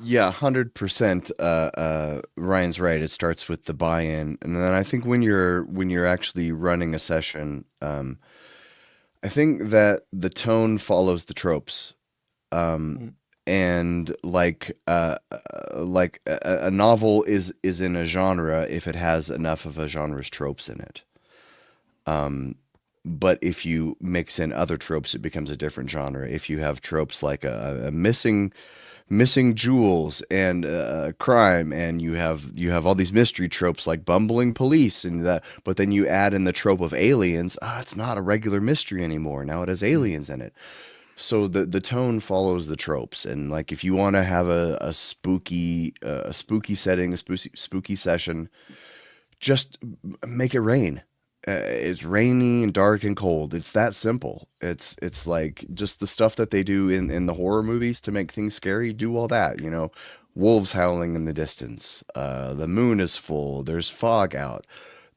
Yeah, 100%. Ryan's right. It starts with the buy-in, and then I think when you're actually running a session, I think that the tone follows the tropes, and like a novel is in a genre if it has enough of a genre's tropes in it. But if you mix in other tropes, it becomes a different genre. If you have tropes like a missing jewels and crime, and you have all these mystery tropes like bumbling police and that, but then you add in the trope of aliens, it's not a regular mystery anymore. Now it has aliens in it. So the tone follows the tropes. And like, if you want to have a spooky setting, a spooky session, just make it rain. It's rainy and dark and cold. It's that simple. It's like just the stuff that they do in the horror movies to make things scary. Do all that, wolves howling in the distance. The moon is full. There's fog out.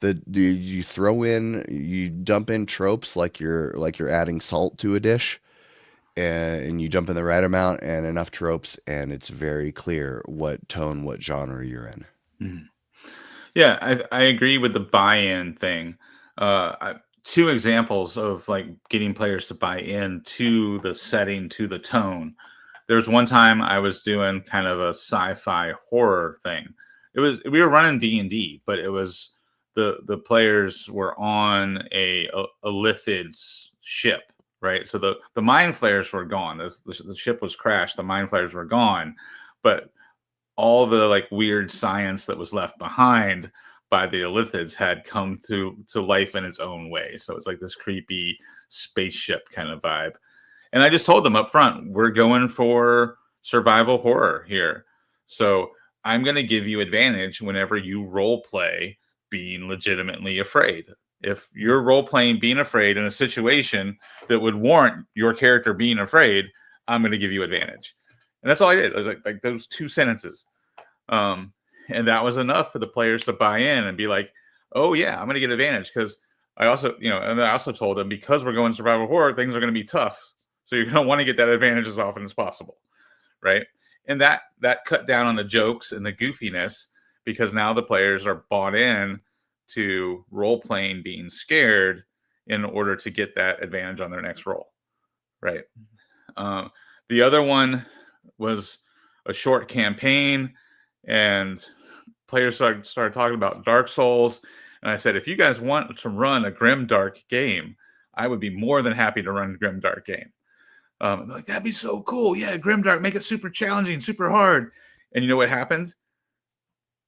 You dump in tropes like you're adding salt to a dish, and you dump in the right amount and enough tropes, and it's very clear what tone, what genre you're in. Mm-hmm. Yeah, I agree with the buy-in thing. 2 examples of like getting players to buy in to the setting, to the tone. There's one time I was doing kind of a sci-fi horror thing. We were running D&D, but it was the players were on a Lithid ship, right? So the mind flayers were gone. The ship was crashed. The mind flayers were gone, but all the like weird science that was left behind by the Lithids had come to life in its own way. So it's like this creepy spaceship kind of vibe. And I just told them up front, we're going for survival horror here. So I'm going to give you advantage whenever you role play being legitimately afraid. If you're role playing being afraid in a situation that would warrant your character being afraid, I'm going to give you advantage. And that's all I did. It was like those 2 sentences. And that was enough for the players to buy in and be like, oh yeah, I'm going to get advantage. Because I also, and I also told them, because we're going survival horror, things are going to be tough. So you're going to want to get that advantage as often as possible. Right. And that cut down on the jokes and the goofiness, because now the players are bought in to role playing being scared in order to get that advantage on their next roll. Right. The other one was a short campaign, and players started talking about Dark Souls. And I said, if you guys want to run a grimdark game, I would be more than happy to run a grimdark game. Like, that'd be so cool. Yeah, grimdark, make it super challenging, super hard. And you know what happened?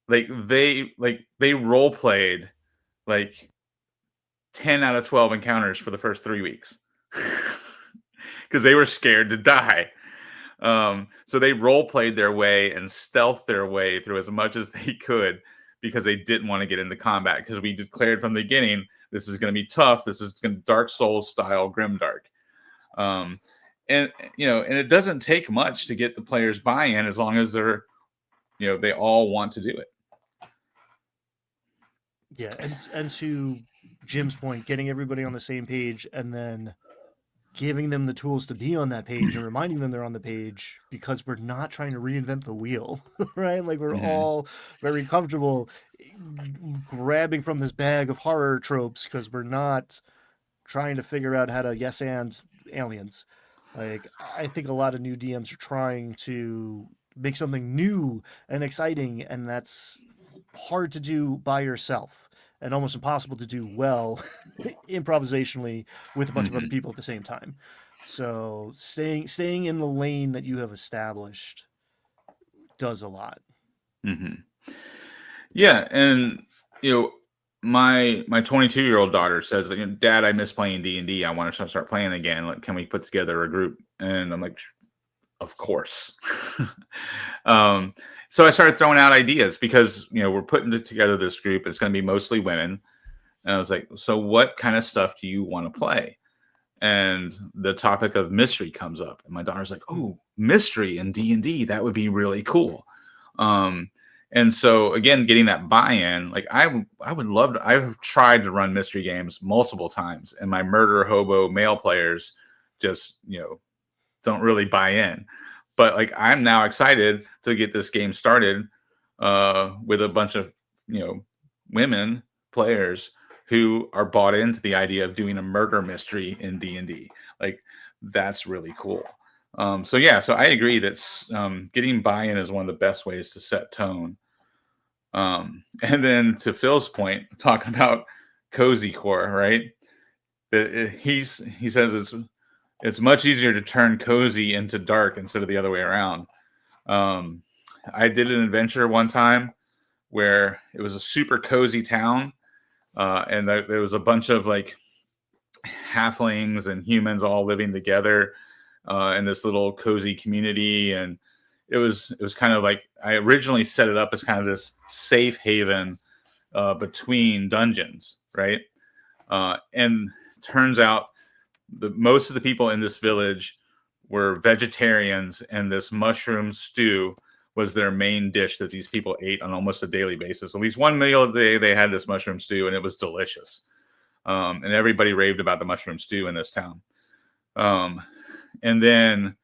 They role played like 10 out of 12 encounters for the first 3 weeks because they were scared to die. So they role played their way and stealthed their way through as much as they could, because they didn't want to get into combat, because we declared from the beginning, this is going to be tough. This is going to Dark Souls style grimdark. And it doesn't take much to get the players buy-in, as long as they're, they all want to do it. Yeah, and to Jim's point, getting everybody on the same page and then giving them the tools to be on that page and reminding them they're on the page, because we're not trying to reinvent the wheel, right? Like, we're all very comfortable grabbing from this bag of horror tropes, because we're not trying to figure out how to yes and aliens. Like, I think a lot of new DMs are trying to make something new and exciting, and that's hard to do by yourself and almost impossible to do well improvisationally with a bunch of other people at the same time. So staying in the lane that you have established does a lot. Yeah, and my 22-year-old daughter says, Dad, I miss playing D&D. I want to start playing again. Like, can we put together a group? And I'm like, of course. So I started throwing out ideas, because we're putting together this group. It's going to be mostly women. And I was like, so what kind of stuff do you want to play? And the topic of mystery comes up, and my daughter's like, oh, mystery in D&D, that would be really cool. And so again, getting that buy-in, like, I would love to. I've tried to run mystery games multiple times, and my murder hobo male players just don't really buy in. But like, I'm now excited to get this game started with a bunch of women players who are bought into the idea of doing a murder mystery in D&D. Like, that's really cool. So I agree that getting buy-in is one of the best ways to set tone. And then to Phil's point, talking about cozy core, right? He says it's much easier to turn cozy into dark instead of the other way around. I did an adventure one time where it was a super cozy town, and there was a bunch of like halflings and humans all living together in this little cozy community. And it was kind of like, I originally set it up as kind of this safe haven between dungeons, right? And turns out most of the people in this village were vegetarians, and this mushroom stew was their main dish that these people ate on almost a daily basis. At least one meal a day, they had this mushroom stew, and it was delicious. And everybody raved about the mushroom stew in this town. And then,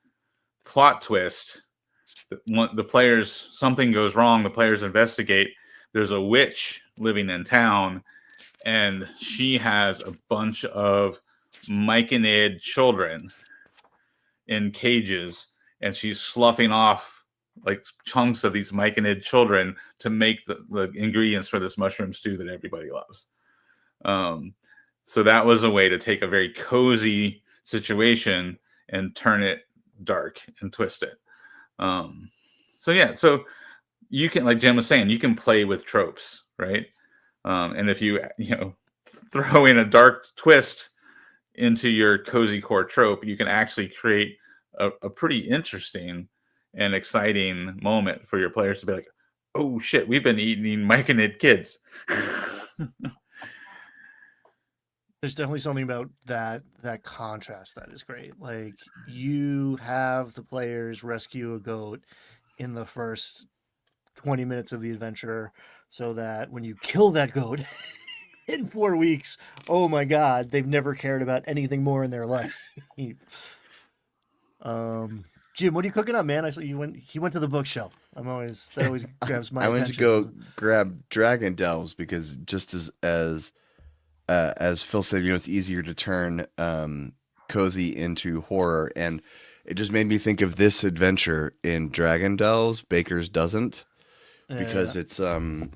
plot twist, the players, something goes wrong. The players investigate. There's a witch living in town, and she has a bunch of myconid children in cages, and she's sloughing off like chunks of these myconid children to make the ingredients for this mushroom stew that everybody loves. So that was a way to take a very cozy situation and turn it dark and twist it. So you can, like Jim was saying, you can play with tropes, right? And if you throw in a dark twist into your cozy core trope, you can actually create a pretty interesting and exciting moment for your players to be like, oh shit, we've been eating myconid kids. There's definitely something about that contrast that is great. Like you have the players rescue a goat in the first 20 minutes of the adventure so that when you kill that goat in 4 weeks, oh my god, they've never cared about anything more in their life. Jim, what are you cooking up, man? I saw he went to the bookshelf. That always grabs my I went to attention. go grab Dragon Delves because just as Phil said, it's easier to turn cozy into horror, and it just made me think of this adventure in Dragon Delves. Baker's doesn't, because it's looking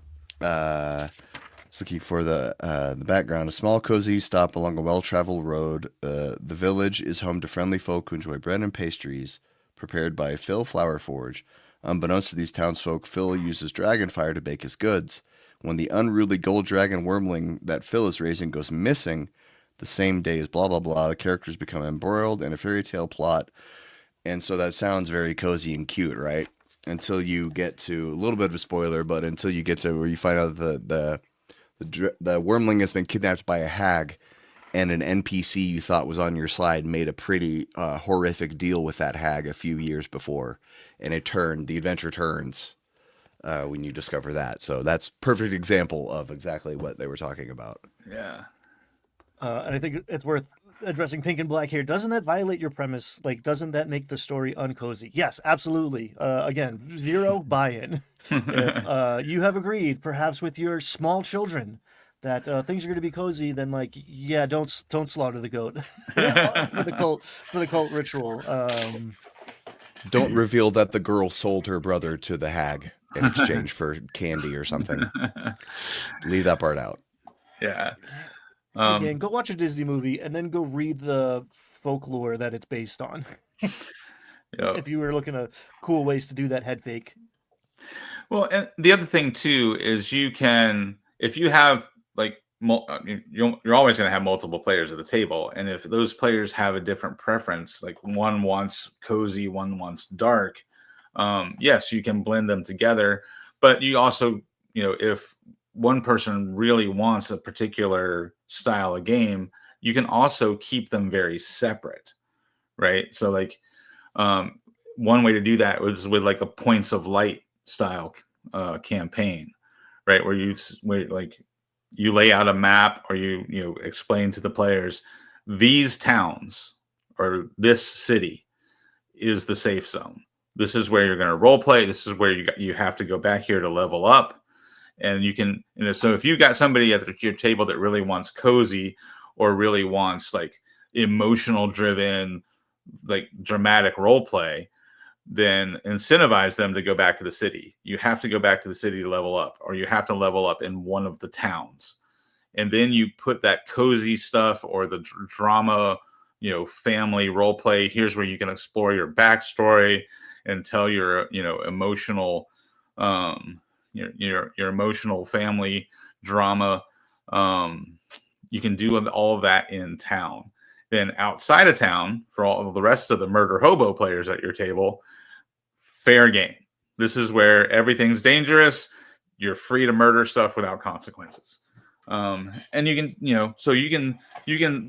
for the background. A small cozy stop along a well-traveled road. The village is home to friendly folk who enjoy bread and pastries prepared by Phil Flower Forge. Unbeknownst to these townsfolk, Phil uses dragon fire to bake his goods. When the unruly gold dragon wormling that Phil is raising goes missing, the same day as blah blah blah, the characters become embroiled in a fairy tale plot. And so that sounds very cozy and cute, right? Until you get to a little bit of a spoiler, but until you get to where you find out the wormling has been kidnapped by a hag, and an NPC you thought was on your side made a pretty horrific deal with that hag a few years before, and the adventure turns when you discover that. So that's perfect example of exactly what they were talking about. Yeah. And I think it's worth addressing Pink and Black here. Doesn't that violate your premise? Like, doesn't that make the story uncozy? Yes, absolutely. Again, 0 buy-in. If you have agreed, perhaps with your small children, that things are going to be cozy, then don't slaughter the goat for the cult ritual. Don't reveal that the girl sold her brother to the hag in exchange for candy or something. Leave that part out. Yeah. Again, go watch a Disney movie and then go read the folklore that it's based on. If you were looking at cool ways to do that head fake. Well, and the other thing too is you can, if you have you're always going to have multiple players at the table, and if those players have a different preference, like one wants cozy, one wants dark, yes, you can blend them together. But you also, if one person really wants a particular style of game, you can also keep them very separate, right? So one way to do that was with a points of light style campaign, right? Where you lay out a map, or you explain to the players, these towns or this city is the safe zone. This is where you're going to role play. This is where you have to go back here to level up. And you can, so if you got somebody at your table that really wants cozy, or really wants emotional driven, dramatic role play, then incentivize them to go back to the city. You have to go back to the city to level up, or you have to level up in one of the towns. And then you put that cozy stuff, or the drama, family role play. Here's where you can explore your backstory and tell your, emotional, your emotional family drama. You can do all of that in town. Then outside of town, for all of the rest of the murder hobo players at your table, fair game. This is where everything's dangerous. You're free to murder stuff without consequences. And you can, so you can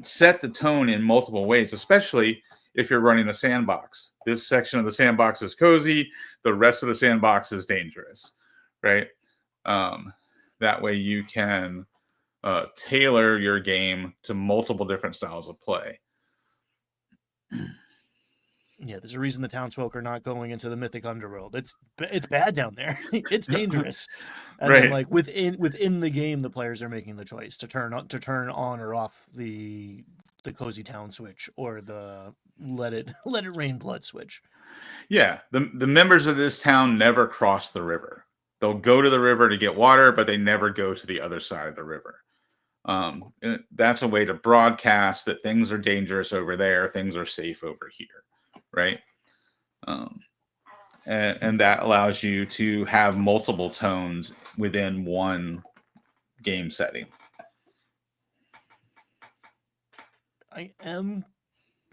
set the tone in multiple ways, especially if you're running a sandbox. This section of the sandbox is cozy. The rest of the sandbox is dangerous, right? That way you can tailor your game to multiple different styles of play. Yeah, there's a reason the townsfolk are not going into the mythic underworld. It's bad down there. It's dangerous. And right. Then within the game, the players are making the choice to turn on or off the cozy town switch, or the let it rain blood switch. Yeah, the members of this town never cross the river. They'll go to the river to get water, but they never go to the other side of the river. That's a way to broadcast that things are dangerous over there, things are safe over here, right? And that allows you to have multiple tones within one game setting. I am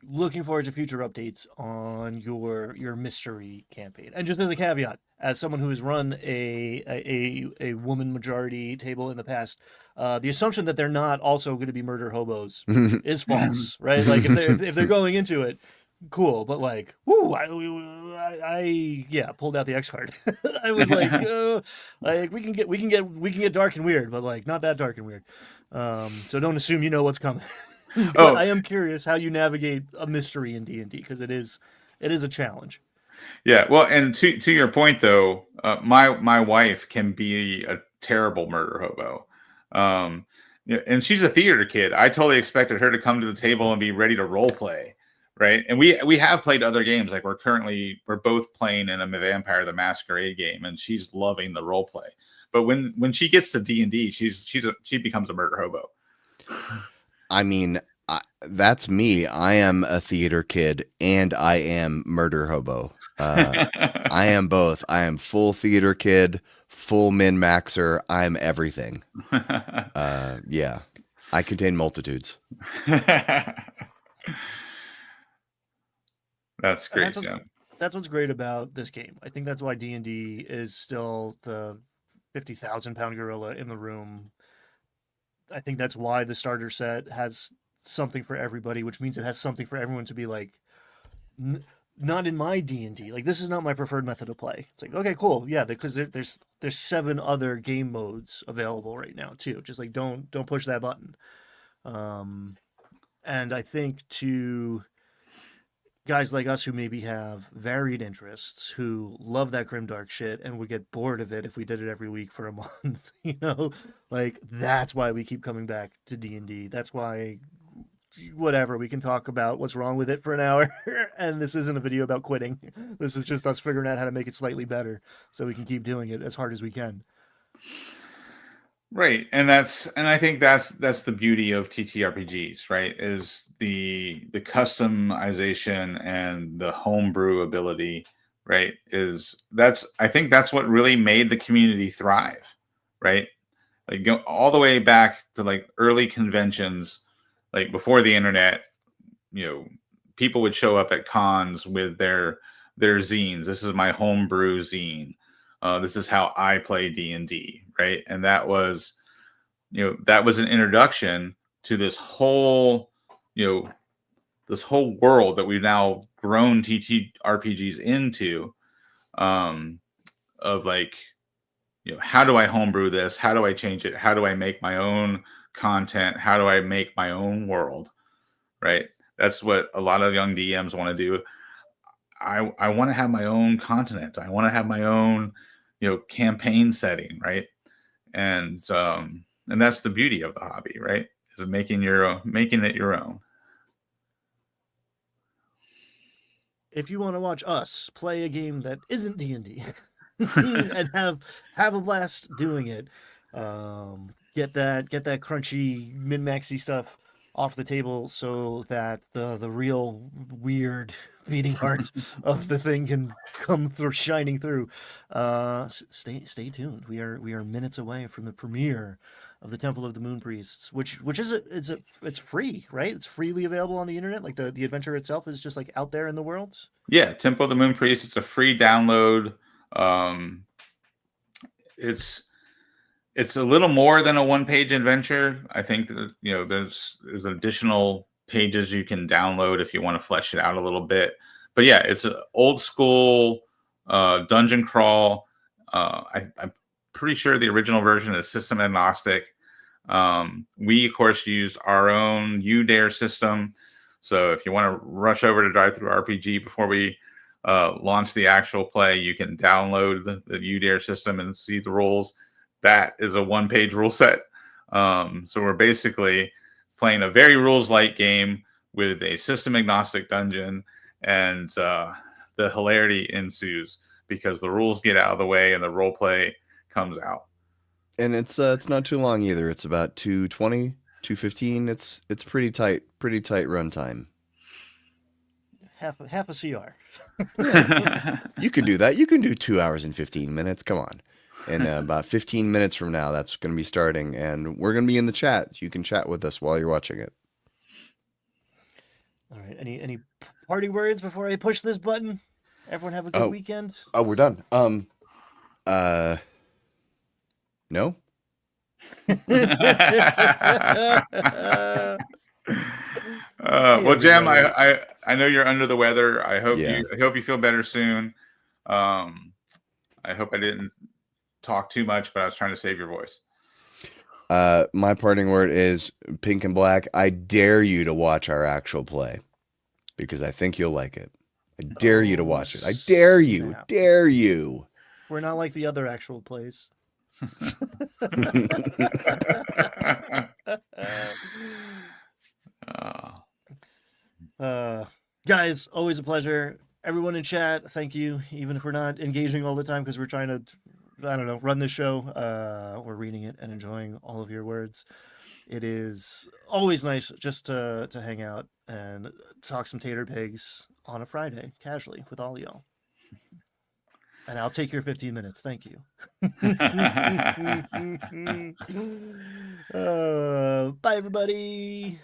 looking forward to future updates on your mystery campaign. And just as a caveat, as someone who has run a woman majority table in the past, the assumption that they're not also going to be murder hobos is false, right? Like if they're going into it, cool, but like, whoo, I pulled out the X card. I was like we can get dark and weird, but like not that dark and weird. So don't assume you know what's coming. But I am curious how you navigate a mystery in D&D, because it is a challenge. Yeah, well, and to your point though, my wife can be a terrible murder hobo, and she's a theater kid. I totally expected her to come to the table and be ready to role play, right? And we have played other games. Like we're both playing in a Vampire the Masquerade game, and she's loving the role play. But when she gets to D&D, she becomes a murder hobo. I mean, that's me. I am a theater kid and I am murder hobo. I am both. I am full theater kid, full min-maxer. I'm everything. Yeah, I contain multitudes. That's great. That's what's great about this game. I think that's why D&D is still the 50,000-pound gorilla in the room. I think that's why the starter set has something for everybody, which means it has something for everyone to be like, not in my D&D. Like, this is not my preferred method of play. It's like, okay, cool, yeah, because there's 7 other game modes available right now too. Just like don't push that button. And I think to guys like us who maybe have varied interests, who love that grimdark shit and would get bored of it if we did it every week for a month, like that's why we keep coming back to D&D. That's why, whatever, we can talk about what's wrong with it for an hour. And this isn't a video about quitting. This is just us figuring out how to make it slightly better so we can keep doing it as hard as we can. Right. And I think that's the beauty of TTRPGs, right? Is the customization and the homebrew ability, right? I think that's what really made the community thrive, right? Like go all the way back to like early conventions, like before the internet, people would show up at cons with their zines. This is my homebrew zine. This is how I play D&D, right? And that was an introduction to this whole world that we've now grown TTRPGs into, of like, how do I homebrew this? How do I change it? How do I make my own content? How do I make my own world? Right? That's what a lot of young DMs want to do. I want to have my own continent. I want to have my own campaign setting, right? And that's the beauty of the hobby, right? Is making it your own. If you want to watch us play a game that isn't D&D and have a blast doing it, get that crunchy min-maxy stuff off the table so that the real weird beating heart of the thing can come through, shining through. Stay tuned. We are minutes away from the premiere of the Temple of the Moon Priests, which is it's free, right? It's freely available on the internet. Like the adventure itself is just like out there in the world. Yeah, Temple of the Moon Priests. It's a free download. It's a little more than a one-page adventure. I think that, there's additional pages you can download if you want to flesh it out a little bit. But yeah, it's an old school dungeon crawl. I'm pretty sure the original version is system agnostic. We of course used our own UDare system. So if you want to rush over to Drive Through RPG before we launch the actual play, you can download the UDare system and see the rules. That is a one-page rule set. So we're basically playing a very rules-light game with a system-agnostic dungeon, and the hilarity ensues because the rules get out of the way and the role play comes out. And it's not too long either. It's about 2:20, 2:15. It's pretty tight runtime. Half a CR. You can do that. You can do 2 hours and 15 minutes. Come on. And about 15 minutes from now, that's going to be starting. And we're going to be in the chat. You can chat with us while you're watching it. All right. Any party words before I push this button? Everyone have a good Oh. weekend. Oh, we're done. No. Well, Jim, everybody. I know you're under the weather. I hope Yeah. you feel better soon. I hope I didn't talk too much, but I was trying to save your voice. My parting word is pink and black. I dare you to watch our actual play because I think you'll like it. I dare you to watch it. I dare you. Snap. Dare you. We're not like the other actual plays. Guys, always a pleasure. Everyone in chat, thank you. Even if we're not engaging all the time because we're trying to, I don't know, run this show. We're reading it and enjoying all of your words. It is always nice just to hang out and talk some tater pigs on a Friday, casually, with all y'all. And I'll take your 15 minutes. Thank you. Bye, everybody.